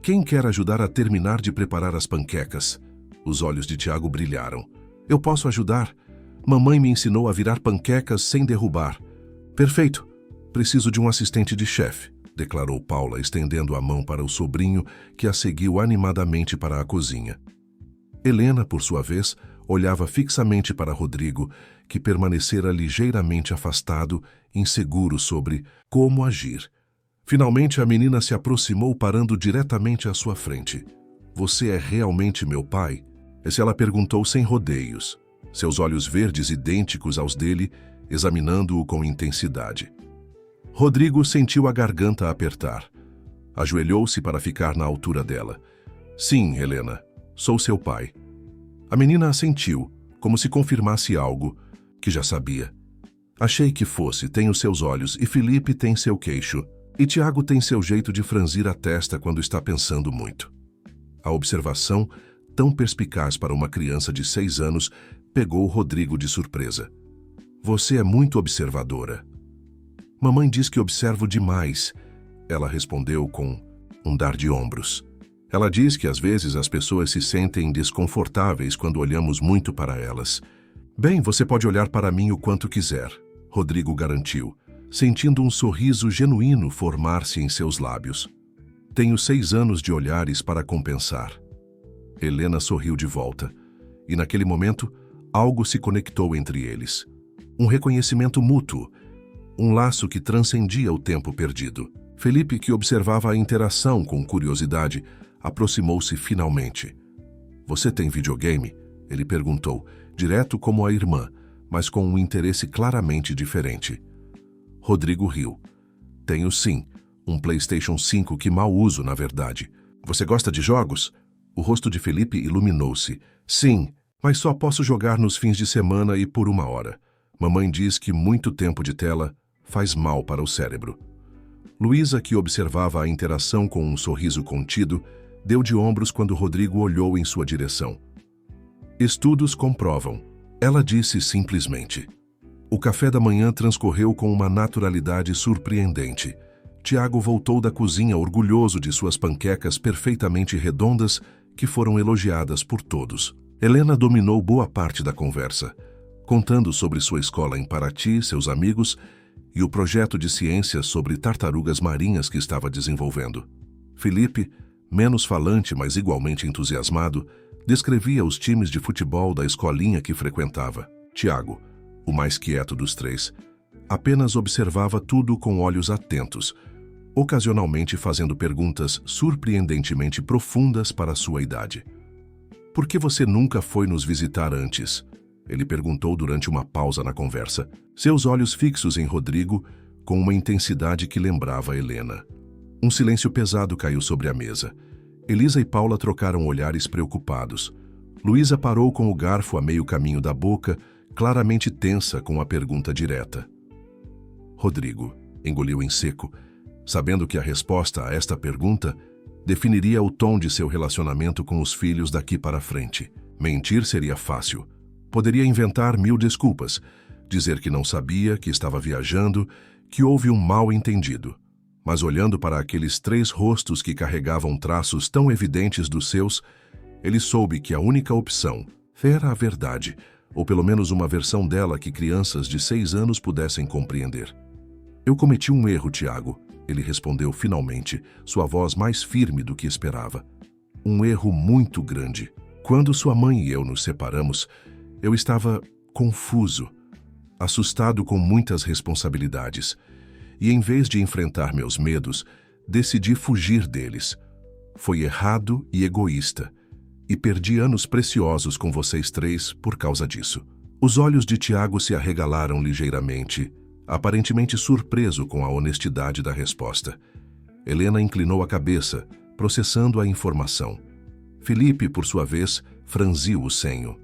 "Quem quer ajudar a terminar de preparar as panquecas?" Os olhos de Tiago brilharam. "Eu posso ajudar. Mamãe me ensinou a virar panquecas sem derrubar." "Perfeito. Preciso de um assistente de chefe", declarou Paula, estendendo a mão para o sobrinho, que a seguiu animadamente para a cozinha. Helena, por sua vez, olhava fixamente para Rodrigo, que permanecera ligeiramente afastado, inseguro sobre como agir. Finalmente a menina se aproximou, parando diretamente à sua frente. "Você é realmente meu pai?" Ela perguntou sem rodeios, seus olhos verdes idênticos aos dele, examinando-o com intensidade. Rodrigo sentiu a garganta apertar. Ajoelhou-se para ficar na altura dela. "Sim, Helena, sou seu pai." A menina assentiu, como se confirmasse algo que já sabia. "Achei que fosse. Tenho seus olhos, e Felipe tem seu queixo. E Tiago tem seu jeito de franzir a testa quando está pensando muito." A observação, tão perspicaz para uma criança de 6 anos, pegou Rodrigo de surpresa. "Você é muito observadora." "Mamãe diz que observo demais", ela respondeu com um dar de ombros. "Ela diz que às vezes as pessoas se sentem desconfortáveis quando olhamos muito para elas." "Bem, você pode olhar para mim o quanto quiser", Rodrigo garantiu, sentindo um sorriso genuíno formar-se em seus lábios. "Tenho 6 anos de olhares para compensar." Helena sorriu de volta, e naquele momento, algo se conectou entre eles. Um reconhecimento mútuo, um laço que transcendia o tempo perdido. Felipe, que observava a interação com curiosidade, aproximou-se finalmente. "Você tem videogame?", ele perguntou, direto como a irmã, mas com um interesse claramente diferente. Rodrigo riu. "Tenho sim, um PlayStation 5 que mal uso, na verdade." "Você gosta de jogos?" O rosto de Felipe iluminou-se. "Sim, mas só posso jogar nos fins de semana e por 1 hora. Mamãe diz que muito tempo de tela faz mal para o cérebro." Luísa, que observava a interação com um sorriso contido, deu de ombros quando Rodrigo olhou em sua direção. "Estudos comprovam", ela disse simplesmente. O café da manhã transcorreu com uma naturalidade surpreendente. Tiago voltou da cozinha orgulhoso de suas panquecas perfeitamente redondas, que foram elogiadas por todos. Helena dominou boa parte da conversa, contando sobre sua escola em Paraty, seus amigos e o projeto de ciências sobre tartarugas marinhas que estava desenvolvendo. Felipe, menos falante, mas igualmente entusiasmado, descrevia os times de futebol da escolinha que frequentava. Tiago, o mais quieto dos 3, apenas observava tudo com olhos atentos, ocasionalmente fazendo perguntas surpreendentemente profundas para sua idade. "Por que você nunca foi nos visitar antes?", ele perguntou durante uma pausa na conversa, seus olhos fixos em Rodrigo, com uma intensidade que lembrava Helena. Um silêncio pesado caiu sobre a mesa. Elisa e Paula trocaram olhares preocupados. Luísa parou com o garfo a meio caminho da boca, claramente tensa com a pergunta direta. Rodrigo engoliu em seco, sabendo que a resposta a esta pergunta definiria o tom de seu relacionamento com os filhos daqui para frente. Mentir seria fácil. Poderia inventar 1000 desculpas, dizer que não sabia, que estava viajando, que houve um mal-entendido. Mas olhando para aqueles 3 rostos que carregavam traços tão evidentes dos seus, ele soube que a única opção era a verdade, ou pelo menos uma versão dela que crianças de 6 anos pudessem compreender. Eu cometi um erro, Tiago, ele respondeu finalmente, sua voz mais firme do que esperava. Um erro muito grande. Quando sua mãe e eu nos separamos, eu estava confuso, assustado com muitas responsabilidades. E em vez de enfrentar meus medos, decidi fugir deles. Foi errado e egoísta. E perdi anos preciosos com vocês três por causa disso. Os olhos de Tiago se arregalaram ligeiramente, aparentemente surpreso com a honestidade da resposta. Helena inclinou a cabeça, processando a informação. Felipe, por sua vez, franziu o senho.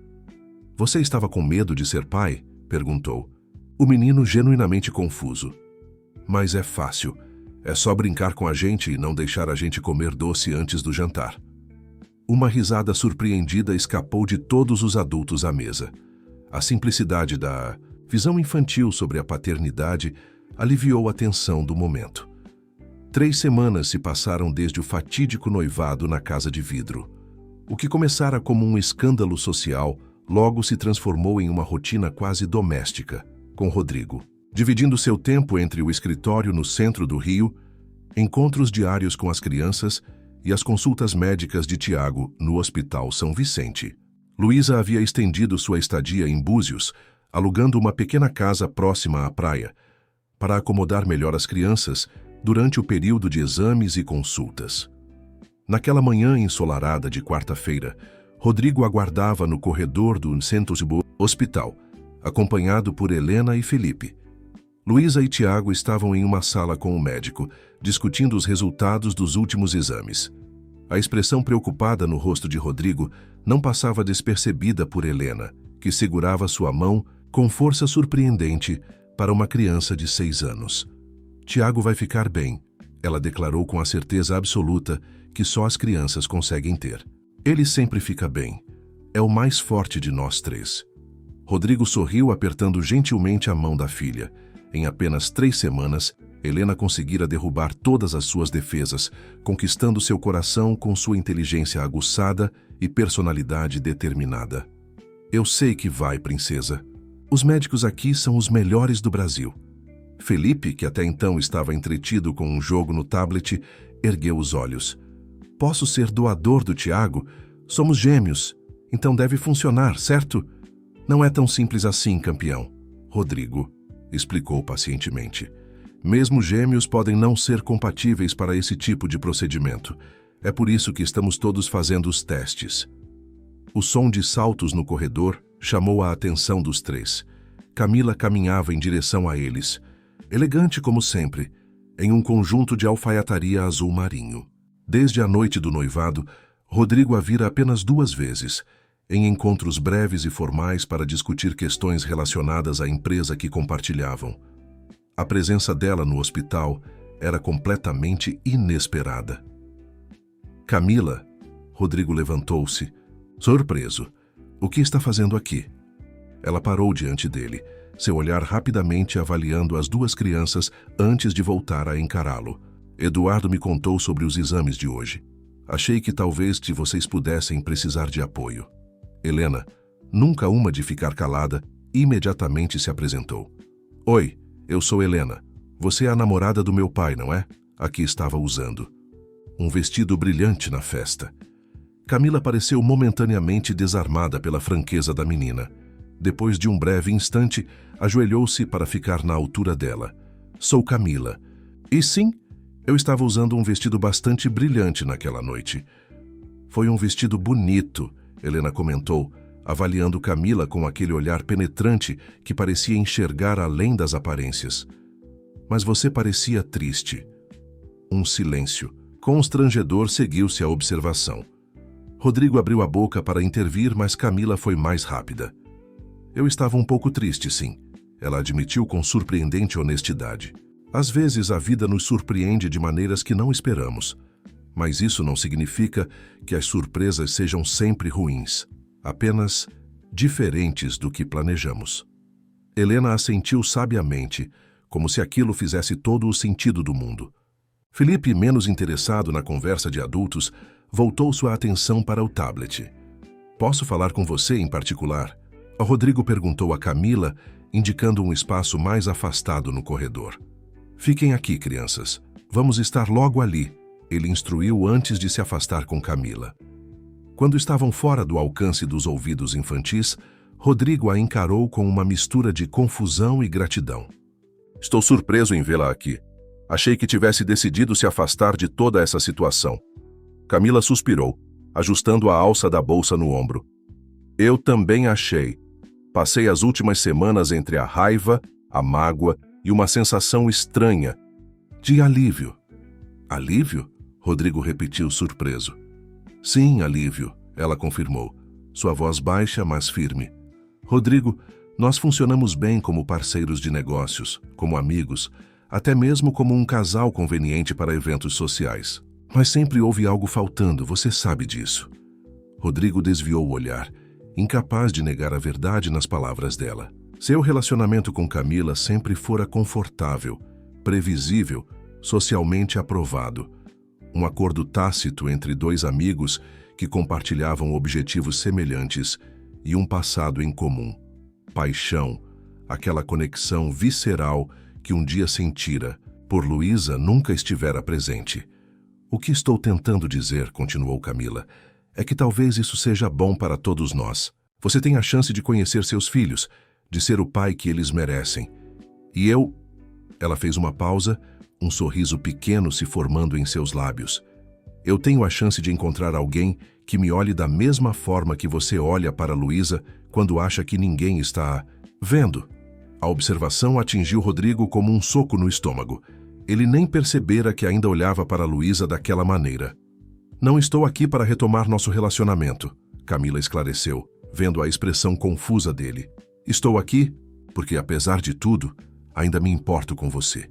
Você estava com medo de ser pai? Perguntou. O menino genuinamente confuso. Mas é fácil. É só brincar com a gente e não deixar a gente comer doce antes do jantar. Uma risada surpreendida escapou de todos os adultos à mesa. A simplicidade da visão infantil sobre a paternidade aliviou a tensão do momento. 3 semanas se passaram desde o fatídico noivado na casa de vidro. O que começara como um escândalo social, logo se transformou em uma rotina quase doméstica, com Rodrigo, dividindo seu tempo entre o escritório no centro do Rio, encontros diários com as crianças e as consultas médicas de Tiago no Hospital São Vicente. Luísa havia estendido sua estadia em Búzios, alugando uma pequena casa próxima à praia, para acomodar melhor as crianças durante o período de exames e consultas. Naquela manhã ensolarada de quarta-feira, Rodrigo aguardava no corredor do Centro Hospital, acompanhado por Helena e Felipe. Luísa e Tiago estavam em uma sala com o médico, discutindo os resultados dos últimos exames. A expressão preocupada no rosto de Rodrigo não passava despercebida por Helena, que segurava sua mão com força surpreendente para uma criança de 6 anos. Tiago vai ficar bem, ela declarou com a certeza absoluta que só as crianças conseguem ter. Ele sempre fica bem. É o mais forte de nós 3. Rodrigo sorriu apertando gentilmente a mão da filha. Em apenas 3 semanas, Helena conseguira derrubar todas as suas defesas, conquistando seu coração com sua inteligência aguçada e personalidade determinada. Eu sei que vai, princesa. Os médicos aqui são os melhores do Brasil. Felipe, que até então estava entretido com um jogo no tablet, ergueu os olhos. Posso ser doador do Tiago? Somos gêmeos, então deve funcionar, certo? Não é tão simples assim, campeão. Rodrigo explicou pacientemente. Mesmo gêmeos podem não ser compatíveis para esse tipo de procedimento. É por isso que estamos todos fazendo os testes. O som de saltos no corredor chamou a atenção dos 3. Camila caminhava em direção a eles, elegante como sempre, em um conjunto de alfaiataria azul marinho. Desde a noite do noivado, Rodrigo a vira apenas 2 vezes, em encontros breves e formais para discutir questões relacionadas à empresa que compartilhavam. A presença dela no hospital era completamente inesperada. Camila, Rodrigo levantou-se, surpreso. O que está fazendo aqui? Ela parou diante dele, seu olhar rapidamente avaliando as 2 crianças antes de voltar a encará-lo. Eduardo me contou sobre os exames de hoje. Achei que talvez vocês pudessem precisar de apoio. Helena, nunca uma de ficar calada, imediatamente se apresentou. Oi, eu sou Helena. Você é a namorada do meu pai, não é? Aqui estava usando um vestido brilhante na festa. Camila pareceu momentaneamente desarmada pela franqueza da menina. Depois de um breve instante, ajoelhou-se para ficar na altura dela. Sou Camila. E sim, eu estava usando um vestido bastante brilhante naquela noite. Foi um vestido bonito, Helena comentou, avaliando Camila com aquele olhar penetrante que parecia enxergar além das aparências. Mas você parecia triste. Um silêncio constrangedor seguiu-se à observação. Rodrigo abriu a boca para intervir, mas Camila foi mais rápida. Eu estava um pouco triste, sim, ela admitiu com surpreendente honestidade. Às vezes a vida nos surpreende de maneiras que não esperamos, mas isso não significa que as surpresas sejam sempre ruins, apenas diferentes do que planejamos. Helena assentiu sabiamente, como se aquilo fizesse todo o sentido do mundo. Felipe, menos interessado na conversa de adultos, voltou sua atenção para o tablet. Posso falar com você em particular? Rodrigo perguntou a Camila, indicando um espaço mais afastado no corredor. Fiquem aqui, crianças. Vamos estar logo ali, ele instruiu antes de se afastar com Camila. Quando estavam fora do alcance dos ouvidos infantis, Rodrigo a encarou com uma mistura de confusão e gratidão. Estou surpreso em vê-la aqui. Achei que tivesse decidido se afastar de toda essa situação. Camila suspirou, ajustando a alça da bolsa no ombro. Eu também achei. Passei as últimas semanas entre a raiva, a mágoa e uma sensação estranha de alívio. Alívio? Rodrigo repetiu surpreso. Sim, alívio, ela confirmou, sua voz baixa, mas firme. Rodrigo, nós funcionamos bem como parceiros de negócios, como amigos, até mesmo como um casal conveniente para eventos sociais. Mas sempre houve algo faltando, você sabe disso. Rodrigo desviou o olhar, incapaz de negar a verdade nas palavras dela. Seu relacionamento com Camila sempre fora confortável, previsível, socialmente aprovado. Um acordo tácito entre dois amigos que compartilhavam objetivos semelhantes e um passado em comum. Paixão, aquela conexão visceral que um dia sentira, por Luísa nunca estivera presente. O que estou tentando dizer, continuou Camila, é que talvez isso seja bom para todos nós. Você tem a chance de conhecer seus filhos, de ser o pai que eles merecem. E eu... Ela fez uma pausa, um sorriso pequeno se formando em seus lábios. Eu tenho a chance de encontrar alguém que me olhe da mesma forma que você olha para Luísa quando acha que ninguém está vendo. A observação atingiu Rodrigo como um soco no estômago. Ele nem percebera que ainda olhava para Luísa daquela maneira. Não estou aqui para retomar nosso relacionamento, Camila esclareceu, vendo a expressão confusa dele. Estou aqui porque, apesar de tudo, ainda me importo com você.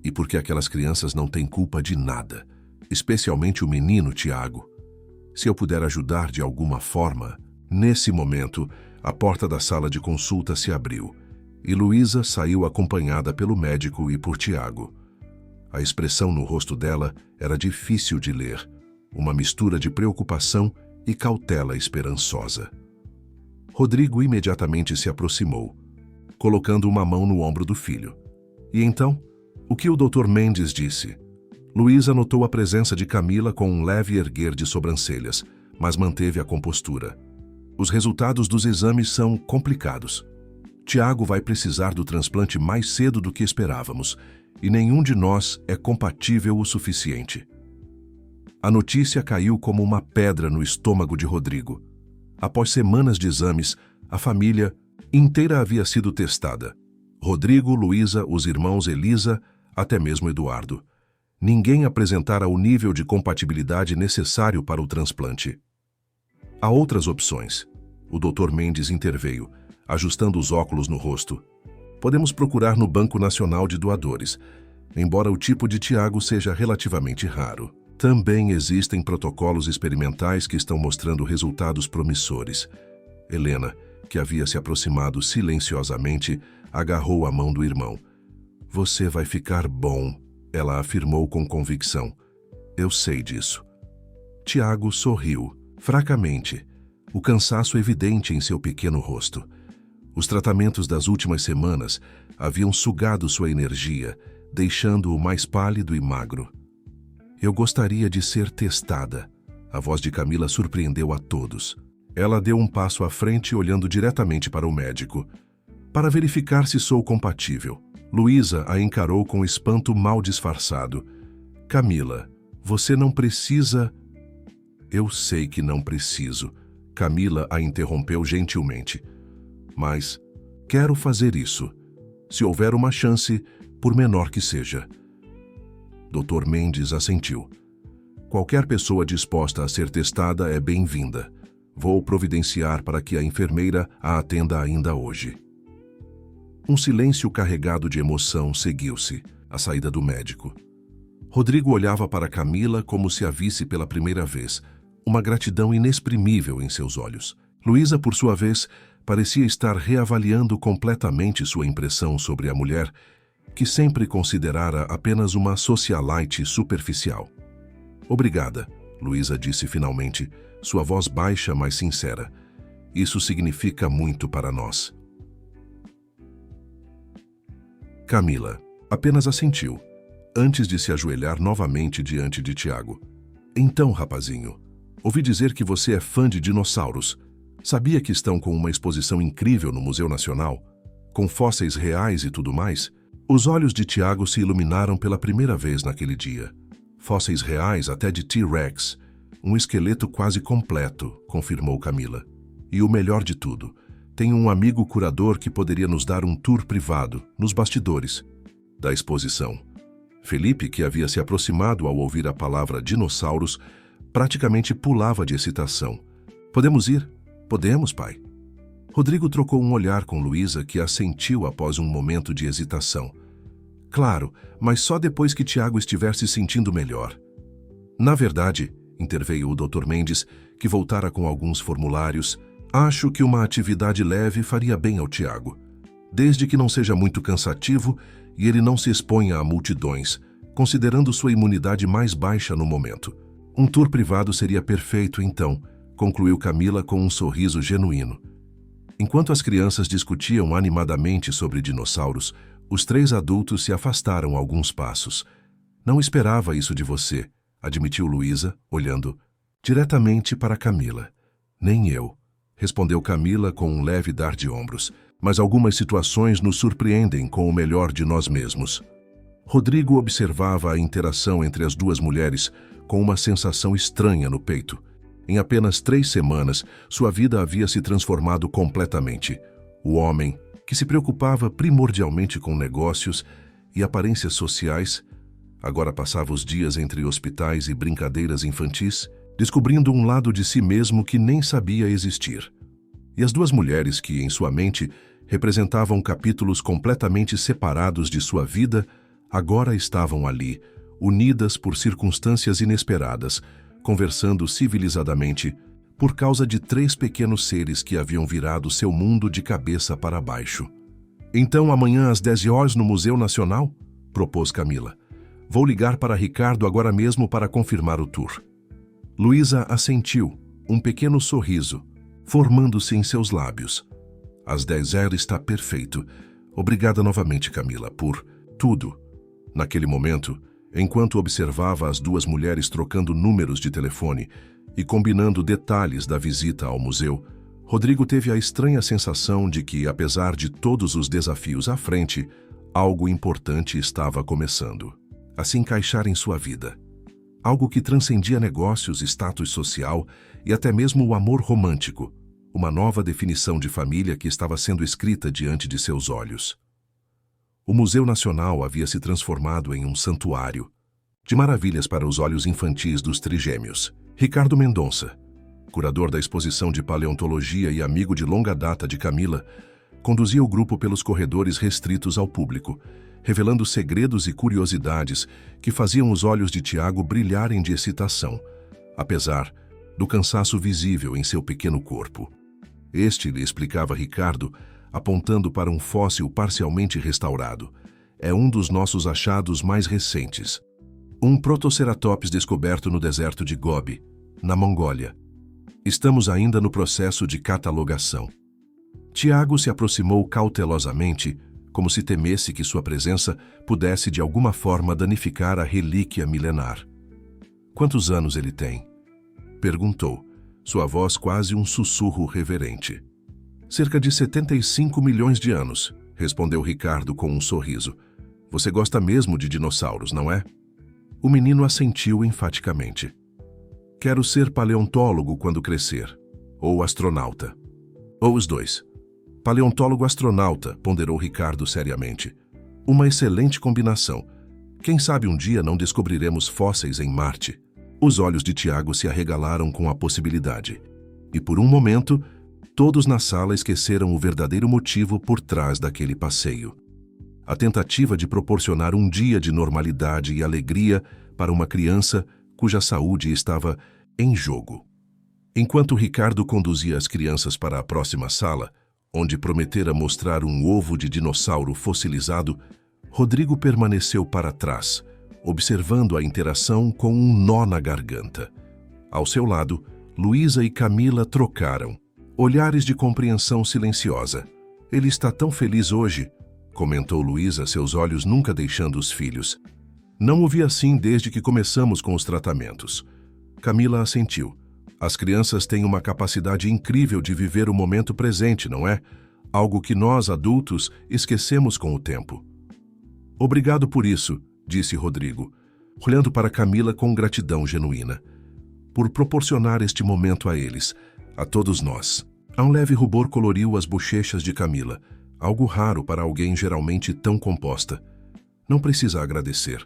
E porque aquelas crianças não têm culpa de nada, especialmente o menino Tiago. Se eu puder ajudar de alguma forma... Nesse momento, a porta da sala de consulta se abriu e Luísa saiu acompanhada pelo médico e por Tiago. A expressão no rosto dela era difícil de ler, uma mistura de preocupação e cautela esperançosa. Rodrigo imediatamente se aproximou, colocando uma mão no ombro do filho. E então, o que o Dr. Mendes disse? Luísa notou a presença de Camila com um leve erguer de sobrancelhas, mas manteve a compostura. Os resultados dos exames são complicados. Tiago vai precisar do transplante mais cedo do que esperávamos, e nenhum de nós é compatível o suficiente. A notícia caiu como uma pedra no estômago de Rodrigo. Após semanas de exames, a família inteira havia sido testada. Rodrigo, Luísa, os irmãos Elisa, até mesmo Eduardo. Ninguém apresentara o nível de compatibilidade necessário para o transplante. Há outras opções. O Dr. Mendes interveio, ajustando os óculos no rosto. Podemos procurar no Banco Nacional de Doadores, embora o tipo de Tiago seja relativamente raro. Também existem protocolos experimentais que estão mostrando resultados promissores. Helena, que havia se aproximado silenciosamente, agarrou a mão do irmão. Você vai ficar bom, ela afirmou com convicção. Eu sei disso. Tiago sorriu, fracamente, o cansaço evidente em seu pequeno rosto. Os tratamentos das últimas semanas haviam sugado sua energia, deixando-o mais pálido e magro. Eu gostaria de ser testada. A voz de Camila surpreendeu a todos. Ela deu um passo à frente, olhando diretamente para o médico. Para verificar se sou compatível. Luísa a encarou com espanto mal disfarçado. Camila, você não precisa... Eu sei que não preciso. Camila a interrompeu gentilmente. Mas quero fazer isso. Se houver uma chance, por menor que seja. Dr. Mendes assentiu. Qualquer pessoa disposta a ser testada é bem-vinda. Vou providenciar para que a enfermeira a atenda ainda hoje. Um silêncio carregado de emoção seguiu-se, à saída do médico. Rodrigo olhava para Camila como se a visse pela primeira vez, uma gratidão inexprimível em seus olhos. Luísa, por sua vez, parecia estar reavaliando completamente sua impressão sobre a mulher, que sempre considerara apenas uma socialite superficial. Obrigada, Luísa disse finalmente, sua voz baixa, mas sincera. Isso significa muito para nós. Camila apenas assentiu, antes de se ajoelhar novamente diante de Tiago. Então, rapazinho, ouvi dizer que você é fã de dinossauros. Sabia que estão com uma exposição incrível no Museu Nacional? Com fósseis reais e tudo mais? Os olhos de Tiago se iluminaram pela primeira vez naquele dia. Fósseis reais até de T-Rex. Um esqueleto quase completo, confirmou Camila. E o melhor de tudo, tenho um amigo curador que poderia nos dar um tour privado, nos bastidores da exposição. Felipe, que havia se aproximado ao ouvir a palavra dinossauros, praticamente pulava de excitação. Podemos ir? Podemos, pai. Rodrigo trocou um olhar com Luísa, que assentiu após um momento de hesitação. Claro, mas só depois que Tiago estiver se sentindo melhor. Na verdade, interveio o Dr. Mendes, que voltara com alguns formulários, acho que uma atividade leve faria bem ao Tiago, desde que não seja muito cansativo e ele não se exponha a multidões, considerando sua imunidade mais baixa no momento. Um tour privado seria perfeito, então, concluiu Camila com um sorriso genuíno. Enquanto as crianças discutiam animadamente sobre dinossauros, os 3 adultos se afastaram alguns passos. Não esperava isso de você, admitiu Luísa, olhando diretamente para Camila. Nem eu, respondeu Camila com um leve dar de ombros. Mas algumas situações nos surpreendem com o melhor de nós mesmos. Rodrigo observava a interação entre as duas mulheres com uma sensação estranha no peito. Em apenas 3 semanas, sua vida havia se transformado completamente. O homem, que se preocupava primordialmente com negócios e aparências sociais, agora passava os dias entre hospitais e brincadeiras infantis, descobrindo um lado de si mesmo que nem sabia existir. E as duas mulheres que, em sua mente, representavam capítulos completamente separados de sua vida, agora estavam ali, unidas por circunstâncias inesperadas, conversando civilizadamente, por causa de 3 pequenos seres que haviam virado seu mundo de cabeça para baixo. Então, amanhã às 10 horas no Museu Nacional? Propôs Camila. Vou ligar para Ricardo agora mesmo para confirmar o tour. Luísa assentiu, um pequeno sorriso, formando-se em seus lábios. Às 10h está perfeito. Obrigada novamente, Camila, por tudo. Naquele momento, enquanto observava as duas mulheres trocando números de telefone e combinando detalhes da visita ao museu, Rodrigo teve a estranha sensação de que, apesar de todos os desafios à frente, algo importante estava começando a se encaixar em sua vida. Algo que transcendia negócios, status social e até mesmo o amor romântico, uma nova definição de família que estava sendo escrita diante de seus olhos. O Museu Nacional havia se transformado em um santuário, de maravilhas para os olhos infantis dos trigêmeos. Ricardo Mendonça, curador da exposição de paleontologia e amigo de longa data de Camila, conduzia o grupo pelos corredores restritos ao público, revelando segredos e curiosidades que faziam os olhos de Tiago brilharem de excitação, apesar do cansaço visível em seu pequeno corpo. Este lhe explicava Ricardo, apontando para um fóssil parcialmente restaurado. É um dos nossos achados mais recentes. Um Protoceratops descoberto no deserto de Gobi, na Mongólia. Estamos ainda no processo de catalogação. Tiago se aproximou cautelosamente, como se temesse que sua presença pudesse de alguma forma danificar a relíquia milenar. Quantos anos ele tem? Perguntou, sua voz quase um sussurro reverente. Cerca de 75 milhões de anos, respondeu Ricardo com um sorriso. Você gosta mesmo de dinossauros, não é? O menino assentiu enfaticamente. Quero ser paleontólogo quando crescer, ou astronauta. Ou os dois. Paleontólogo-astronauta, ponderou Ricardo seriamente. Uma excelente combinação. Quem sabe um dia não descobriremos fósseis em Marte? Os olhos de Tiago se arregalaram com a possibilidade. E por um momento, todos na sala esqueceram o verdadeiro motivo por trás daquele passeio. A tentativa de proporcionar um dia de normalidade e alegria para uma criança cuja saúde estava em jogo. Enquanto Ricardo conduzia as crianças para a próxima sala, onde prometera mostrar um ovo de dinossauro fossilizado, Rodrigo permaneceu para trás, observando a interação com um nó na garganta. Ao seu lado, Luísa e Camila trocaram, Olhares de compreensão silenciosa. Ele está tão feliz hoje, comentou Luísa, seus olhos nunca deixando os filhos. Não o vi assim desde que começamos com os tratamentos. Camila assentiu. As crianças têm uma capacidade incrível de viver o momento presente, não é? Algo que nós, adultos, esquecemos com o tempo. Obrigado por isso, disse Rodrigo, olhando para Camila com gratidão genuína. Por proporcionar este momento a eles, a todos nós. Um leve rubor coloriu as bochechas de Camila, algo raro para alguém geralmente tão composta. Não precisa agradecer.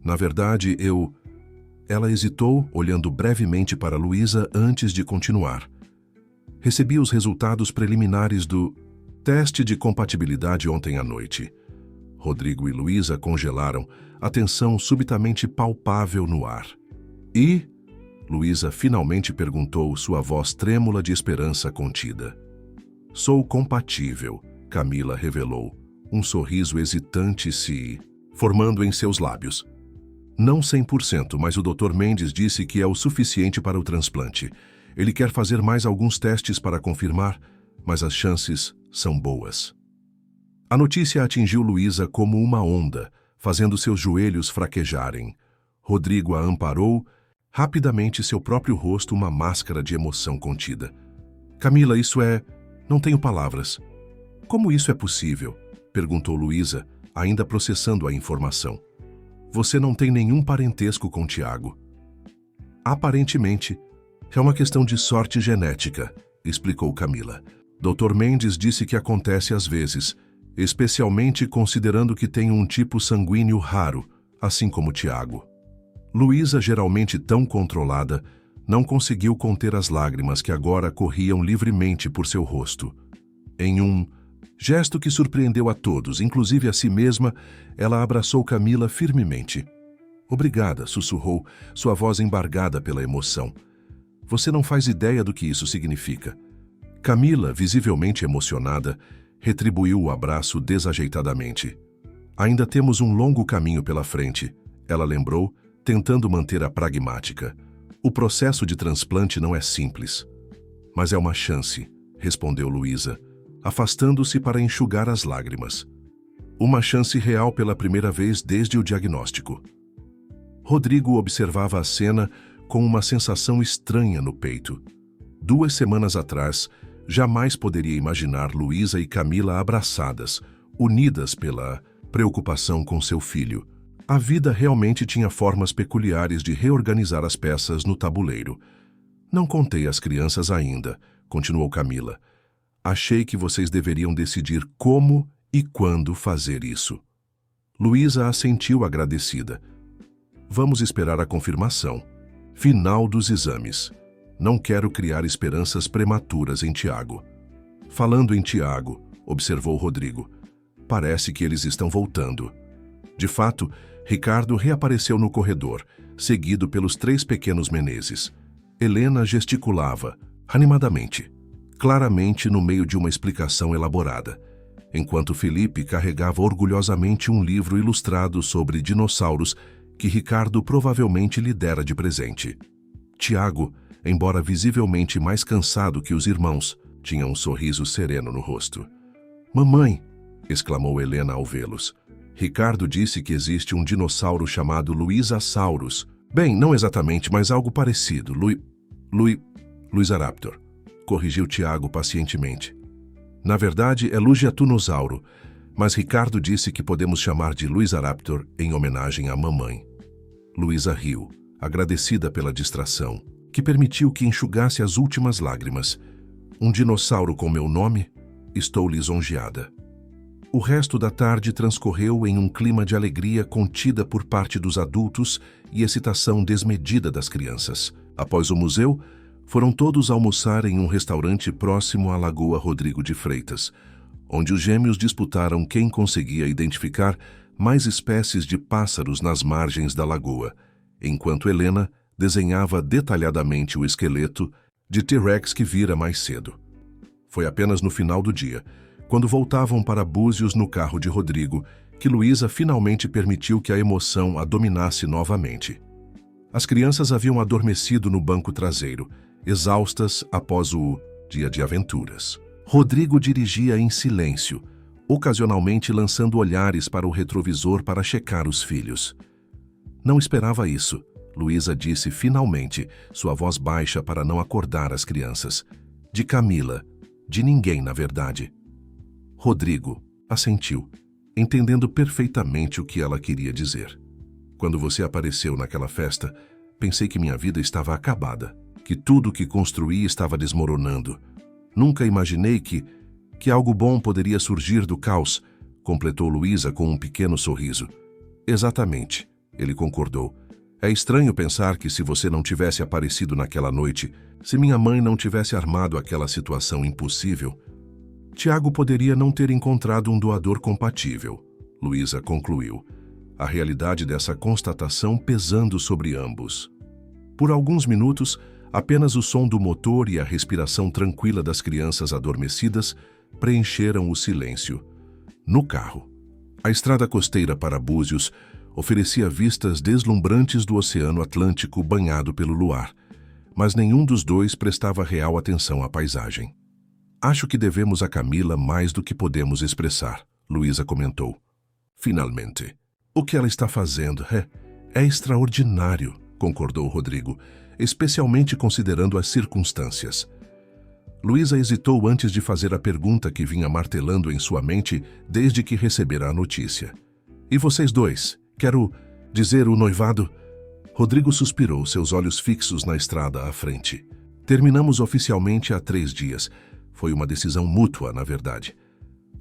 Na verdade, eu... Ela hesitou, olhando brevemente para Luísa antes de continuar. Recebi os resultados preliminares do teste de compatibilidade ontem à noite. Rodrigo e Luísa congelaram, a tensão subitamente palpável no ar. E... Luísa finalmente perguntou, sua voz trêmula de esperança contida. Sou compatível, Camila revelou, um sorriso hesitante se formando em seus lábios. Não 100%, mas o Dr. Mendes disse que é o suficiente para o transplante. Ele quer fazer mais alguns testes para confirmar, mas as chances são boas. A notícia atingiu Luísa como uma onda, fazendo seus joelhos fraquejarem. Rodrigo a amparou, rapidamente seu próprio rosto uma máscara de emoção contida. Camila, isso é... Não tenho palavras. Como isso é possível? Perguntou Luísa, ainda processando a informação. Você não tem nenhum parentesco com Tiago. Aparentemente, é uma questão de sorte genética, explicou Camila. Dr. Mendes disse que acontece às vezes, especialmente considerando que tem um tipo sanguíneo raro, assim como Tiago. Luísa, geralmente tão controlada, não conseguiu conter as lágrimas que agora corriam livremente por seu rosto. Em um gesto que surpreendeu a todos, inclusive a si mesma, ela abraçou Camila firmemente. Obrigada, sussurrou, sua voz embargada pela emoção. Você não faz ideia do que isso significa. Camila, visivelmente emocionada, retribuiu o abraço desajeitadamente. Ainda temos um longo caminho pela frente, ela lembrou, tentando manter a pragmática. O processo de transplante não é simples. Mas é uma chance, respondeu Luísa, afastando-se para enxugar as lágrimas. Uma chance real pela primeira vez desde o diagnóstico. Rodrigo observava a cena com uma sensação estranha no peito. 2 semanas atrás, jamais poderia imaginar Luísa e Camila abraçadas, unidas pela preocupação com seu filho. A vida realmente tinha formas peculiares de reorganizar as peças no tabuleiro. Não contei às crianças ainda, continuou Camila. Achei que vocês deveriam decidir como e quando fazer isso. Luísa assentiu agradecida. Vamos esperar a confirmação. Final dos exames. Não quero criar esperanças prematuras em Tiago. Falando em Tiago, observou Rodrigo. Parece que eles estão voltando. De fato, Ricardo reapareceu no corredor, seguido pelos 3 pequenos Menezes. Helena gesticulava, animadamente, claramente no meio de uma explicação elaborada, enquanto Felipe carregava orgulhosamente um livro ilustrado sobre dinossauros que Ricardo provavelmente lhe dera de presente. Tiago, embora visivelmente mais cansado que os irmãos, tinha um sorriso sereno no rosto. "Mamãe!" exclamou Helena ao vê-los. Ricardo disse que existe um dinossauro chamado Luisasaurus. Bem, não exatamente, mas algo parecido. Luisaraptor, corrigiu Tiago pacientemente. Na verdade, é Lugiatunosauro, mas Ricardo disse que podemos chamar de Luisaraptor em homenagem à mamãe. Luísa riu, agradecida pela distração, que permitiu que enxugasse as últimas lágrimas. Um dinossauro com meu nome? Estou lisonjeada. O resto da tarde transcorreu em um clima de alegria contida por parte dos adultos e excitação desmedida das crianças. Após o museu, foram todos almoçar em um restaurante próximo à Lagoa Rodrigo de Freitas, onde os gêmeos disputaram quem conseguia identificar mais espécies de pássaros nas margens da lagoa, enquanto Helena desenhava detalhadamente o esqueleto de T-Rex que vira mais cedo. Foi apenas no final do dia, quando voltavam para Búzios no carro de Rodrigo, que Luísa finalmente permitiu que a emoção a dominasse novamente. As crianças haviam adormecido no banco traseiro, exaustas após o dia de aventuras. Rodrigo dirigia em silêncio, ocasionalmente lançando olhares para o retrovisor para checar os filhos. Não esperava isso, Luísa disse finalmente, sua voz baixa para não acordar as crianças. De Camila, de ninguém, na verdade. Rodrigo assentiu, entendendo perfeitamente o que ela queria dizer. Quando você apareceu naquela festa, pensei que minha vida estava acabada, que tudo que construí estava desmoronando. Nunca imaginei que algo bom poderia surgir do caos, completou Luísa com um pequeno sorriso. Exatamente, ele concordou. É estranho pensar que se você não tivesse aparecido naquela noite, se minha mãe não tivesse armado aquela situação impossível, Tiago poderia não ter encontrado um doador compatível, Luísa concluiu, a realidade dessa constatação pesando sobre ambos. Por alguns minutos, apenas o som do motor e a respiração tranquila das crianças adormecidas preencheram o silêncio. No carro, a estrada costeira para Búzios oferecia vistas deslumbrantes do Oceano Atlântico banhado pelo luar, mas nenhum dos dois prestava real atenção à paisagem. Acho que devemos a Camila mais do que podemos expressar, Luísa comentou. Finalmente. O que ela está fazendo é extraordinário, concordou Rodrigo, especialmente considerando as circunstâncias. Luísa hesitou antes de fazer a pergunta que vinha martelando em sua mente desde que recebera a notícia. E vocês dois? Quero dizer, o noivado? Rodrigo suspirou, seus olhos fixos na estrada à frente. Terminamos oficialmente há 3 dias. Foi uma decisão mútua, na verdade.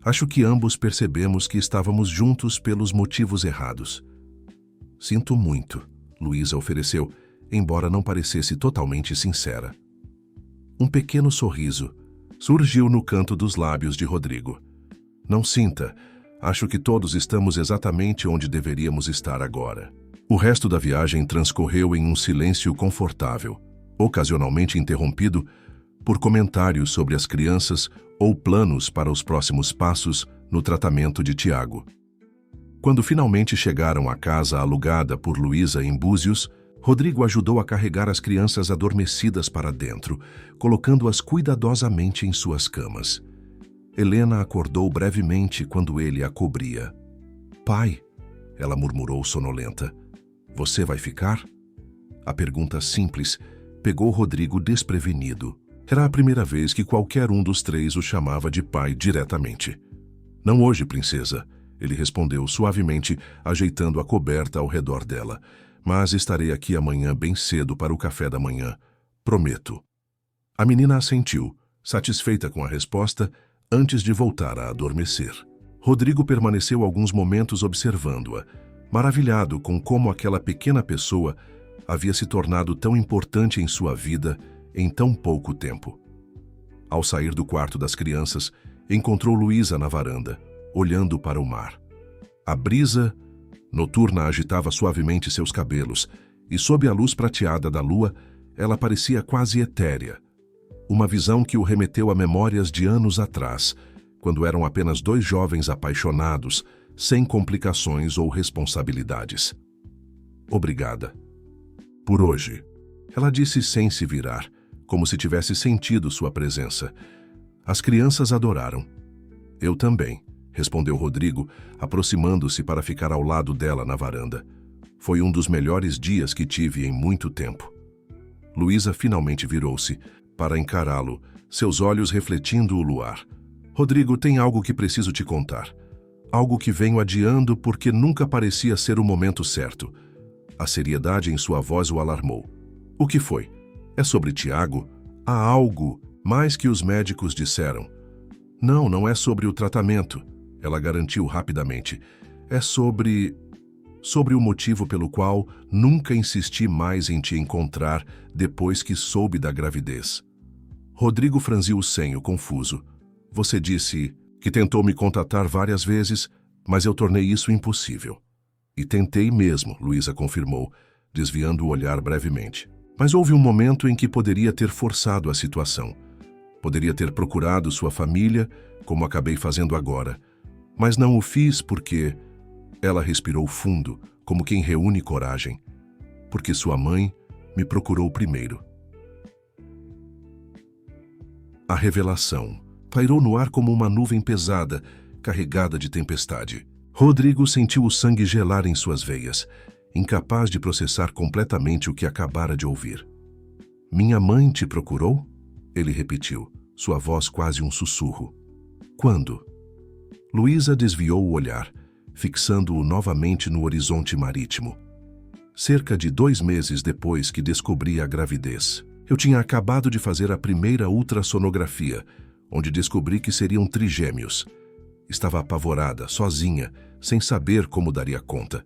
Acho que ambos percebemos que estávamos juntos pelos motivos errados. Sinto muito, Luísa ofereceu, embora não parecesse totalmente sincera. Um pequeno sorriso surgiu no canto dos lábios de Rodrigo. Não sinta, acho que todos estamos exatamente onde deveríamos estar agora. O resto da viagem transcorreu em um silêncio confortável, ocasionalmente interrompido por comentários sobre as crianças ou planos para os próximos passos no tratamento de Tiago. Quando finalmente chegaram à casa alugada por Luísa em Búzios, Rodrigo ajudou a carregar as crianças adormecidas para dentro, colocando-as cuidadosamente em suas camas. Helena acordou brevemente quando ele a cobria. Pai, ela murmurou sonolenta, você vai ficar? A pergunta simples pegou Rodrigo desprevenido. Era a primeira vez que qualquer um dos 3 o chamava de pai diretamente. Não hoje, princesa, ele respondeu suavemente, ajeitando a coberta ao redor dela. Mas estarei aqui amanhã bem cedo para o café da manhã. Prometo. A menina assentiu, satisfeita com a resposta, antes de voltar a adormecer. Rodrigo permaneceu alguns momentos observando-a, maravilhado com como aquela pequena pessoa havia se tornado tão importante em sua vida em tão pouco tempo. Ao sair do quarto das crianças, encontrou Luísa na varanda, olhando para o mar. A brisa noturna agitava suavemente seus cabelos, e sob a luz prateada da lua, ela parecia quase etérea. Uma visão que o remeteu a memórias de anos atrás, quando eram apenas 2 jovens apaixonados, sem complicações ou responsabilidades. Obrigada. Por hoje, ela disse sem se virar, como se tivesse sentido sua presença. As crianças adoraram. Eu também, respondeu Rodrigo, aproximando-se para ficar ao lado dela na varanda. Foi um dos melhores dias que tive em muito tempo. Luísa finalmente virou-se para encará-lo, seus olhos refletindo o luar. Rodrigo, tem algo que preciso te contar. Algo que venho adiando porque nunca parecia ser o momento certo. A seriedade em sua voz o alarmou. O que foi? É sobre Tiago? Há algo mais que os médicos disseram. Não é sobre o tratamento, ela garantiu rapidamente. É sobre o motivo pelo qual nunca insisti mais em te encontrar depois que soube da gravidez. Rodrigo franziu o senho, confuso. Você disse que tentou me contatar várias vezes, mas eu tornei isso impossível. E tentei mesmo, Luísa confirmou, desviando o olhar brevemente. Mas houve um momento em que poderia ter forçado a situação. Poderia ter procurado sua família, como acabei fazendo agora. Mas não o fiz porque... Ela respirou fundo, como quem reúne coragem. Porque sua mãe me procurou primeiro. A revelação pairou no ar como uma nuvem pesada, carregada de tempestade. Rodrigo sentiu o sangue gelar em suas veias, incapaz de processar completamente o que acabara de ouvir. "Minha mãe te procurou?" Ele repetiu, sua voz quase um sussurro. "Quando?" Luísa desviou o olhar, fixando-o novamente no horizonte marítimo. "Cerca de 2 meses depois que descobri a gravidez. Eu tinha acabado de fazer a primeira ultrassonografia, onde descobri que seriam trigêmeos. Estava apavorada, sozinha, sem saber como daria conta."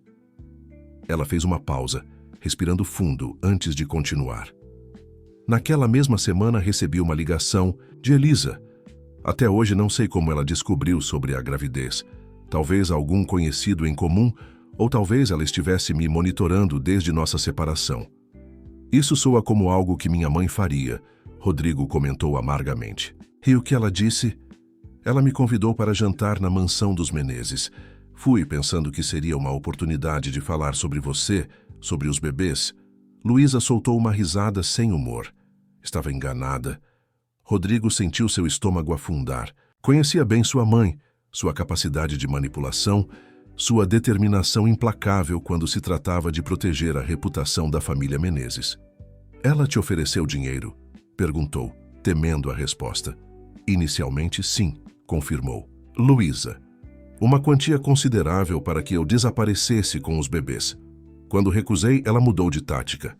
Ela fez uma pausa, respirando fundo antes de continuar. "Naquela mesma semana recebi uma ligação de Elisa. Até hoje não sei como ela descobriu sobre a gravidez. Talvez algum conhecido em comum, ou talvez ela estivesse me monitorando desde nossa separação. Isso soa como algo que minha mãe faria", Rodrigo comentou amargamente. "E o que ela disse?" "Ela me convidou para jantar na mansão dos Menezes. Fui pensando que seria uma oportunidade de falar sobre você, sobre os bebês." Luísa soltou uma risada sem humor. Estava enganada. Rodrigo sentiu seu estômago afundar. Conhecia bem sua mãe, sua capacidade de manipulação, sua determinação implacável quando se tratava de proteger a reputação da família Menezes. "Ela te ofereceu dinheiro?" perguntou, temendo a resposta. "Inicialmente, sim", confirmou. "Luísa, uma quantia considerável para que eu desaparecesse com os bebês. Quando recusei, ela mudou de tática."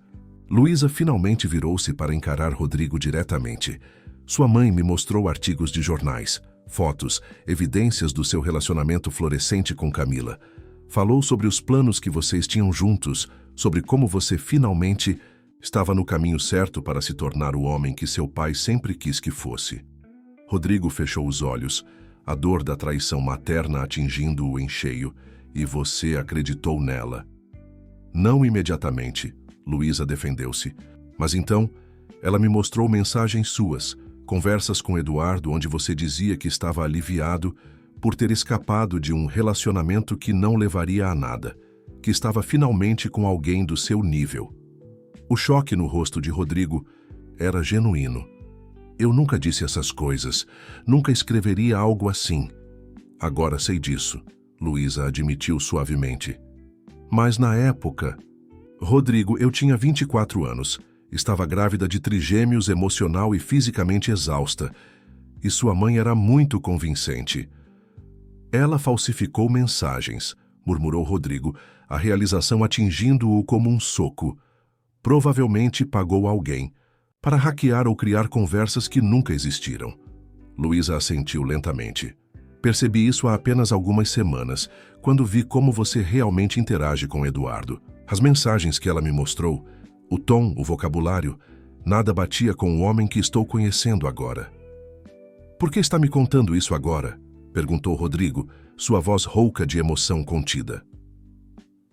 Luísa finalmente virou-se para encarar Rodrigo diretamente. "Sua mãe me mostrou artigos de jornais, fotos, evidências do seu relacionamento florescente com Camila. Falou sobre os planos que vocês tinham juntos, sobre como você finalmente estava no caminho certo para se tornar o homem que seu pai sempre quis que fosse." Rodrigo fechou os olhos, a dor da traição materna atingindo-o em cheio, e você acreditou nela. "Não imediatamente", Luísa defendeu-se. "Mas então, ela me mostrou mensagens suas, conversas com Eduardo onde você dizia que estava aliviado por ter escapado de um relacionamento que não levaria a nada, que estava finalmente com alguém do seu nível." O choque no rosto de Rodrigo era genuíno. "Eu nunca disse essas coisas, nunca escreveria algo assim." "Agora sei disso", Luísa admitiu suavemente. "Mas na época..." "Rodrigo, eu tinha 24 anos, estava grávida de trigêmeos, emocional e fisicamente exausta, e sua mãe era muito convincente." "Ela falsificou mensagens", murmurou Rodrigo, a realização atingindo-o como um soco. "Provavelmente pagou alguém para hackear ou criar conversas que nunca existiram." Luísa assentiu lentamente. "Percebi isso há apenas algumas semanas, quando vi como você realmente interage com Eduardo. As mensagens que ela me mostrou, o tom, o vocabulário, nada batia com o homem que estou conhecendo agora." "Por que está me contando isso agora?" perguntou Rodrigo, sua voz rouca de emoção contida.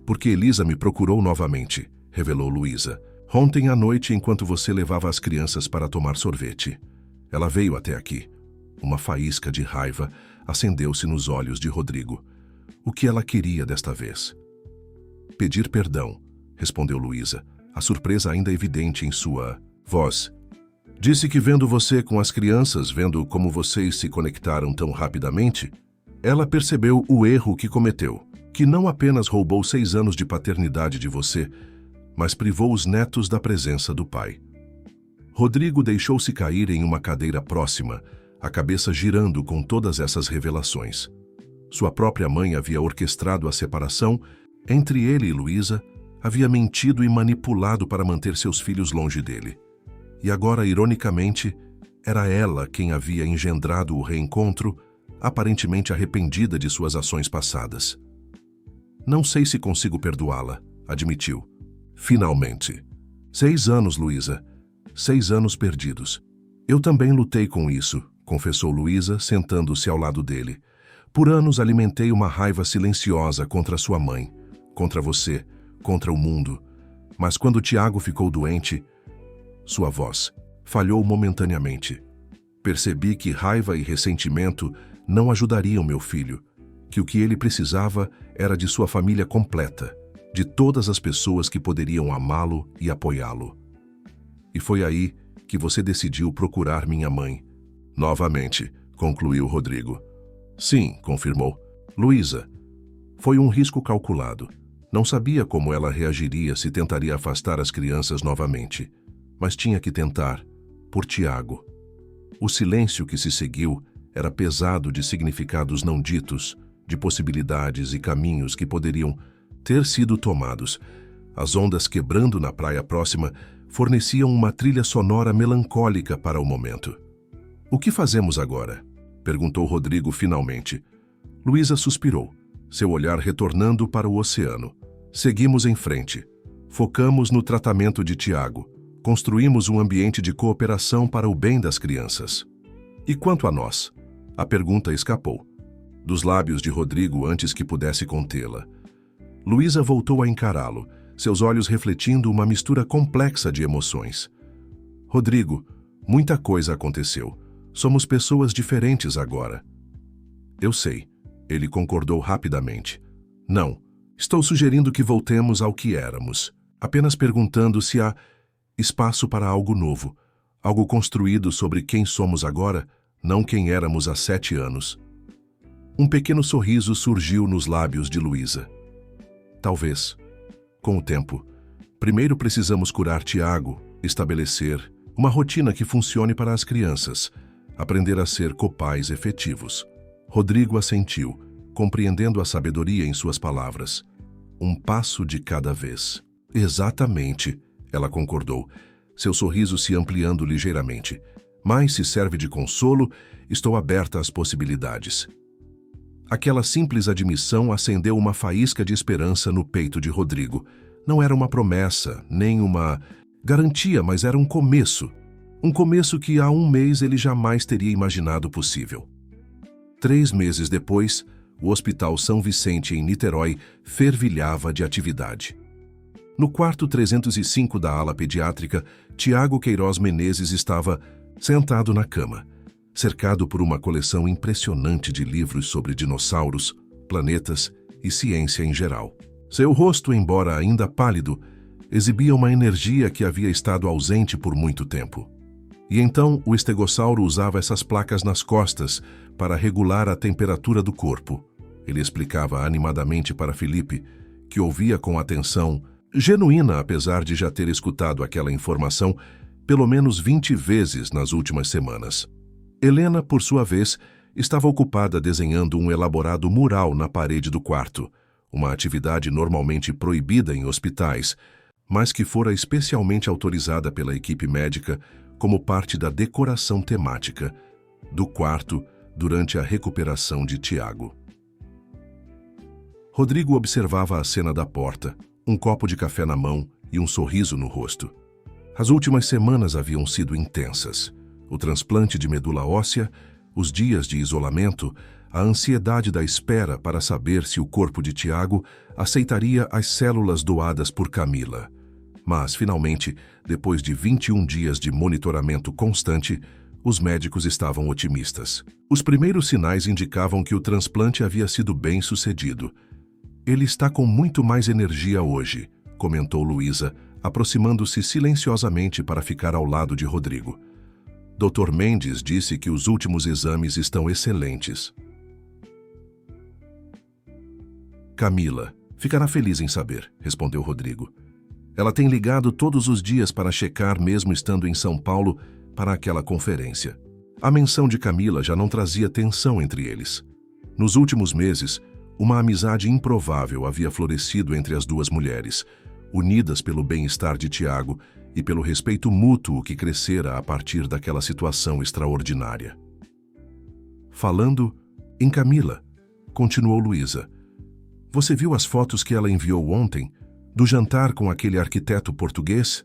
"Porque Elisa me procurou novamente", revelou Luísa. "Ontem à noite, enquanto você levava as crianças para tomar sorvete. Ela veio até aqui." Uma faísca de raiva acendeu-se nos olhos de Rodrigo. O que ela queria desta vez? "Pedir perdão", respondeu Luísa, a surpresa ainda evidente em sua voz. "Disse que vendo você com as crianças, vendo como vocês se conectaram tão rapidamente, ela percebeu o erro que cometeu, que não apenas roubou 6 anos de paternidade de você, mas privou os netos da presença do pai." Rodrigo deixou-se cair em uma cadeira próxima, a cabeça girando com todas essas revelações. Sua própria mãe havia orquestrado a separação entre ele e Luísa, havia mentido e manipulado para manter seus filhos longe dele. E agora, ironicamente, era ela quem havia engendrado o reencontro, aparentemente arrependida de suas ações passadas. "Não sei se consigo perdoá-la", admitiu. "Finalmente. 6 anos, Luísa. 6 anos perdidos." "Eu também lutei com isso", confessou Luísa, sentando-se ao lado dele. "Por anos alimentei uma raiva silenciosa contra sua mãe, contra você, contra o mundo. Mas quando Tiago ficou doente..." Sua voz falhou momentaneamente. "Percebi que raiva e ressentimento não ajudariam meu filho, que o que ele precisava era de sua família completa, de todas as pessoas que poderiam amá-lo e apoiá-lo. E foi aí que você decidiu procurar minha mãe." Novamente, concluiu Rodrigo. Sim, confirmou. Luísa. Foi um risco calculado. Não sabia como ela reagiria se tentaria afastar as crianças novamente. Mas tinha que tentar, por Tiago. O silêncio que se seguiu era pesado de significados não ditos, de possibilidades e caminhos que poderiam ter sido tomados. As ondas quebrando na praia próxima forneciam uma trilha sonora melancólica para o momento. O que fazemos agora? Perguntou Rodrigo finalmente. Luísa suspirou, seu olhar retornando para o oceano. Seguimos em frente. Focamos no tratamento de Tiago. Construímos um ambiente de cooperação para o bem das crianças. E quanto a nós? A pergunta escapou dos lábios de Rodrigo antes que pudesse contê-la. Luísa voltou a encará-lo, seus olhos refletindo uma mistura complexa de emoções. Rodrigo, muita coisa aconteceu. Somos pessoas diferentes agora. Eu sei, ele concordou rapidamente. Não, estou sugerindo que voltemos ao que éramos, apenas perguntando se há espaço para algo novo, algo construído sobre quem somos agora, não quem éramos há 7 anos. Um pequeno sorriso surgiu nos lábios de Luísa. Talvez. Com o tempo. Primeiro precisamos curar Tiago, estabelecer uma rotina que funcione para as crianças, aprender a ser copais efetivos. Rodrigo assentiu, compreendendo a sabedoria em suas palavras. Um passo de cada vez. Exatamente, ela concordou, seu sorriso se ampliando ligeiramente. Mas se serve de consolo, estou aberta às possibilidades. Aquela simples admissão acendeu uma faísca de esperança no peito de Rodrigo. Não era uma promessa, nem uma garantia, mas era um começo. Um começo que há um mês ele jamais teria imaginado possível. 3 meses depois, o Hospital São Vicente, em Niterói, fervilhava de atividade. No quarto 305 da ala pediátrica, Tiago Queiroz Menezes estava sentado na cama, cercado por uma coleção impressionante de livros sobre dinossauros, planetas e ciência em geral. Seu rosto, embora ainda pálido, exibia uma energia que havia estado ausente por muito tempo. E então o estegossauro usava essas placas nas costas para regular a temperatura do corpo. Ele explicava animadamente para Felipe, que ouvia com atenção, genuína apesar de já ter escutado aquela informação pelo menos 20 vezes nas últimas semanas. Helena, por sua vez, estava ocupada desenhando um elaborado mural na parede do quarto, uma atividade normalmente proibida em hospitais, mas que fora especialmente autorizada pela equipe médica como parte da decoração temática do quarto durante a recuperação de Tiago. Rodrigo observava a cena da porta, um copo de café na mão e um sorriso no rosto. As últimas semanas haviam sido intensas. O transplante de medula óssea, os dias de isolamento, a ansiedade da espera para saber se o corpo de Tiago aceitaria as células doadas por Camila. Mas, finalmente, depois de 21 dias de monitoramento constante, os médicos estavam otimistas. Os primeiros sinais indicavam que o transplante havia sido bem sucedido. Ele está com muito mais energia hoje, comentou Luísa, aproximando-se silenciosamente para ficar ao lado de Rodrigo. Dr. Mendes disse que os últimos exames estão excelentes. Camila, ficará feliz em saber, respondeu Rodrigo. Ela tem ligado todos os dias para checar mesmo estando em São Paulo para aquela conferência. A menção de Camila já não trazia tensão entre eles. Nos últimos meses, uma amizade improvável havia florescido entre as duas mulheres, unidas pelo bem-estar de Tiago e pelo respeito mútuo que crescera a partir daquela situação extraordinária. Falando em Camila, continuou Luísa. Você viu as fotos que ela enviou ontem, do jantar com aquele arquiteto português?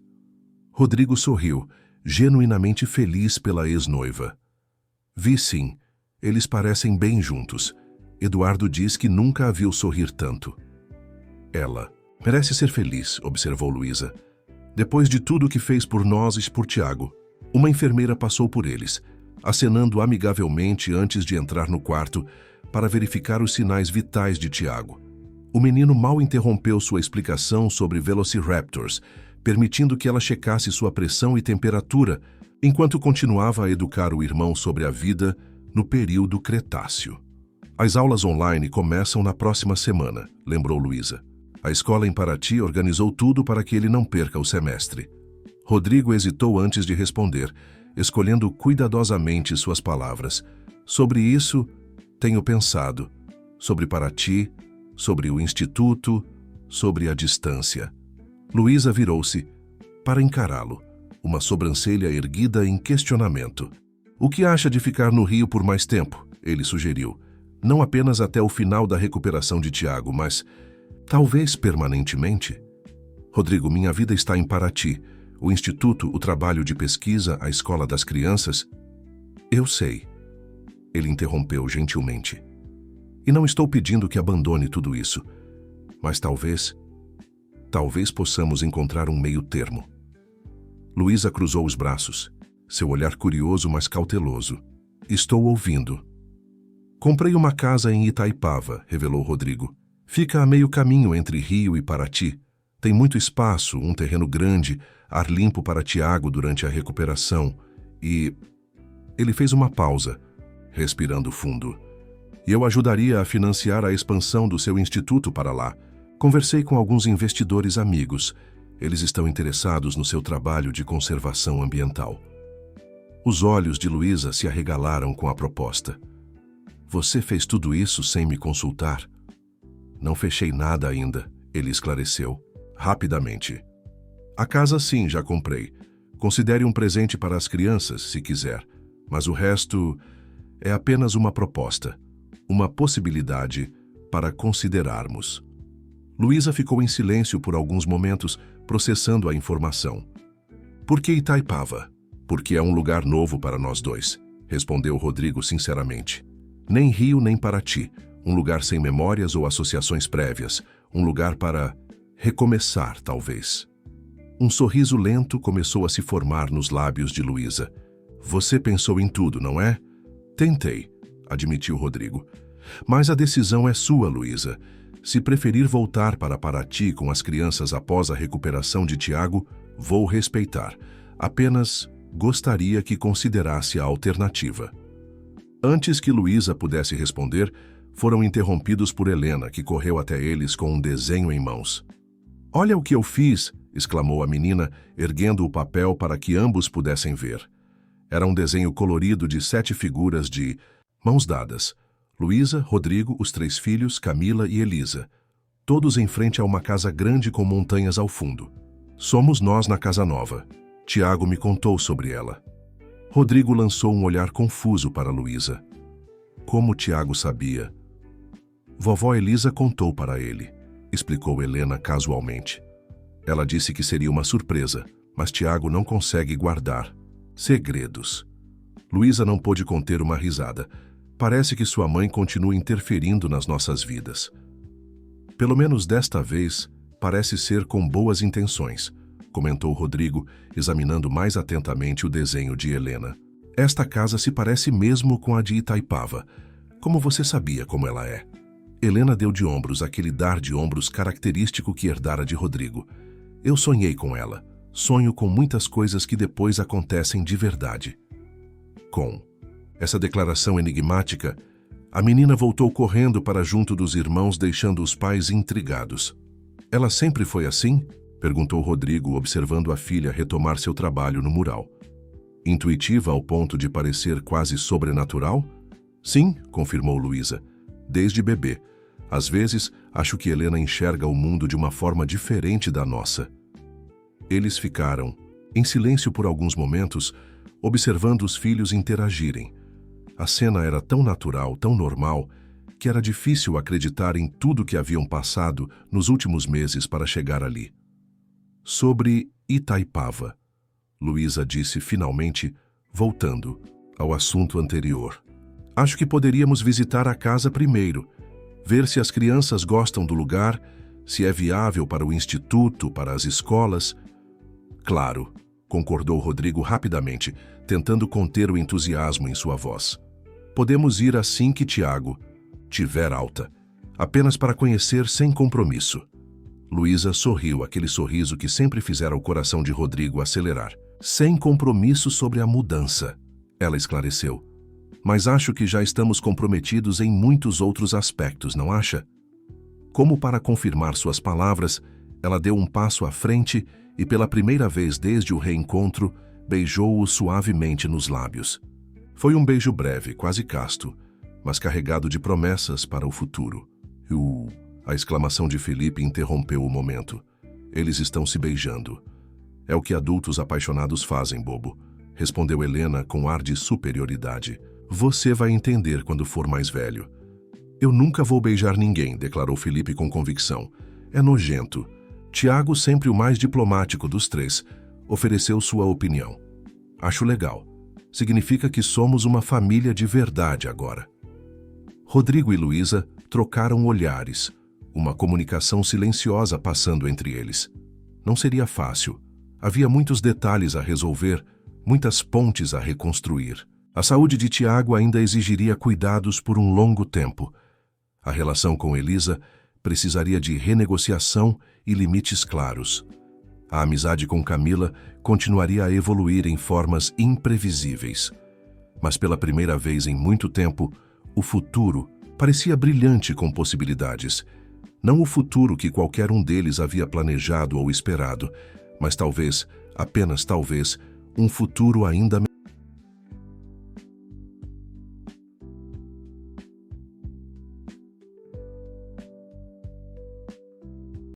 Rodrigo sorriu, genuinamente feliz pela ex-noiva. Vi sim, eles parecem bem juntos. Eduardo diz que nunca a viu sorrir tanto. Ela merece ser feliz, observou Luísa. Depois de tudo que fez por nós e por Tiago, uma enfermeira passou por eles, acenando amigavelmente antes de entrar no quarto para verificar os sinais vitais de Tiago. O menino mal interrompeu sua explicação sobre velociraptors, permitindo que ela checasse sua pressão e temperatura, enquanto continuava a educar o irmão sobre a vida no período Cretáceo. As aulas online começam na próxima semana, lembrou Luísa. A escola em Paraty organizou tudo para que ele não perca o semestre. Rodrigo hesitou antes de responder, escolhendo cuidadosamente suas palavras. Sobre isso, tenho pensado. Sobre Paraty, sobre o instituto, sobre a distância. Luísa virou-se para encará-lo, uma sobrancelha erguida em questionamento. O que acha de ficar no Rio por mais tempo? Ele sugeriu. Não apenas até o final da recuperação de Tiago, mas talvez permanentemente. Rodrigo, minha vida está em Paraty. O instituto, o trabalho de pesquisa, a escola das crianças. Eu sei. Ele interrompeu gentilmente. E não estou pedindo que abandone tudo isso. Mas talvez possamos encontrar um meio termo. Luísa cruzou os braços, seu olhar curioso, mas cauteloso. Estou ouvindo. Comprei uma casa em Itaipava, revelou Rodrigo. Fica a meio caminho entre Rio e Paraty. Tem muito espaço, um terreno grande, ar limpo para Tiago durante a recuperação. E ele fez uma pausa, respirando fundo. E eu ajudaria a financiar a expansão do seu instituto para lá. Conversei com alguns investidores amigos. Eles estão interessados no seu trabalho de conservação ambiental. Os olhos de Luísa se arregalaram com a proposta. Você fez tudo isso sem me consultar? Não fechei nada ainda, ele esclareceu, rapidamente. A casa sim, já comprei. Considere um presente para as crianças, se quiser. Mas o resto é apenas uma proposta, uma possibilidade para considerarmos. Luísa ficou em silêncio por alguns momentos, processando a informação. Por que Itaipava? Porque é um lugar novo para nós dois, respondeu Rodrigo sinceramente. Nem Rio nem Paraty, um lugar sem memórias ou associações prévias, um lugar para recomeçar, talvez. Um sorriso lento começou a se formar nos lábios de Luísa. Você pensou em tudo, não é? Tentei, admitiu Rodrigo. Mas a decisão é sua, Luísa. Se preferir voltar para Paraty com as crianças após a recuperação de Tiago, vou respeitar. Apenas gostaria que considerasse a alternativa. Antes que Luísa pudesse responder, foram interrompidos por Helena, que correu até eles com um desenho em mãos. Olha o que eu fiz! Exclamou a menina, erguendo o papel para que ambos pudessem ver. Era um desenho colorido de 7 figuras de mãos dadas. Luísa, Rodrigo, os 3 filhos, Camila e Elisa. Todos em frente a uma casa grande com montanhas ao fundo. Somos nós na casa nova. Tiago me contou sobre ela. Rodrigo lançou um olhar confuso para Luísa. Como Tiago sabia? Vovó Elisa contou para ele, explicou Helena casualmente. Ela disse que seria uma surpresa, mas Tiago não consegue guardar segredos. Luísa não pôde conter uma risada. Parece que sua mãe continua interferindo nas nossas vidas. Pelo menos desta vez, parece ser com boas intenções, comentou Rodrigo, examinando mais atentamente o desenho de Helena. Esta casa se parece mesmo com a de Itaipava. Como você sabia como ela é? Helena deu de ombros, aquele dar de ombros característico que herdara de Rodrigo. Eu sonhei com ela. Sonho com muitas coisas que depois acontecem de verdade. Com essa declaração enigmática, a menina voltou correndo para junto dos irmãos, deixando os pais intrigados. Ela sempre foi assim? Perguntou Rodrigo, observando a filha retomar seu trabalho no mural. Intuitiva ao ponto de parecer quase sobrenatural? Sim, confirmou Luísa. Desde bebê. Às vezes, acho que Helena enxerga o mundo de uma forma diferente da nossa. Eles ficaram, em silêncio por alguns momentos, observando os filhos interagirem. A cena era tão natural, tão normal, que era difícil acreditar em tudo que haviam passado nos últimos meses para chegar ali. Sobre Itaipava, Luísa disse finalmente, voltando ao assunto anterior. Acho que poderíamos visitar a casa primeiro, ver se as crianças gostam do lugar, se é viável para o instituto, para as escolas. Claro, concordou Rodrigo rapidamente, tentando conter o entusiasmo em sua voz. Podemos ir assim que Tiago tiver alta, apenas para conhecer sem compromisso. Luísa sorriu, aquele sorriso que sempre fizera o coração de Rodrigo acelerar. sem compromisso sobre a mudança. Ela esclareceu. Mas acho que já estamos comprometidos em muitos outros aspectos, não acha? Como para confirmar suas palavras, ela deu um passo à frente e, pela primeira vez desde o reencontro, beijou-o suavemente nos lábios. Foi um beijo breve, quase casto, mas carregado de promessas para o futuro. A exclamação de Felipe interrompeu o momento. Eles estão se beijando. É o que adultos apaixonados fazem, bobo, respondeu Helena com ar de superioridade. Você vai entender quando for mais velho. Eu nunca vou beijar ninguém, declarou Felipe com convicção. É nojento. Tiago, sempre o mais diplomático dos três, ofereceu sua opinião. Acho legal. Significa que somos uma família de verdade agora. Rodrigo e Luísa trocaram olhares, uma comunicação silenciosa passando entre eles. Não seria fácil. Havia muitos detalhes a resolver, muitas pontes a reconstruir. A saúde de Tiago ainda exigiria cuidados por um longo tempo. A relação com Elisa precisaria de renegociação e limites claros. A amizade com Camila continuaria a evoluir em formas imprevisíveis. Mas pela primeira vez em muito tempo, o futuro parecia brilhante com possibilidades. Não o futuro que qualquer um deles havia planejado ou esperado, mas talvez, apenas talvez, um futuro ainda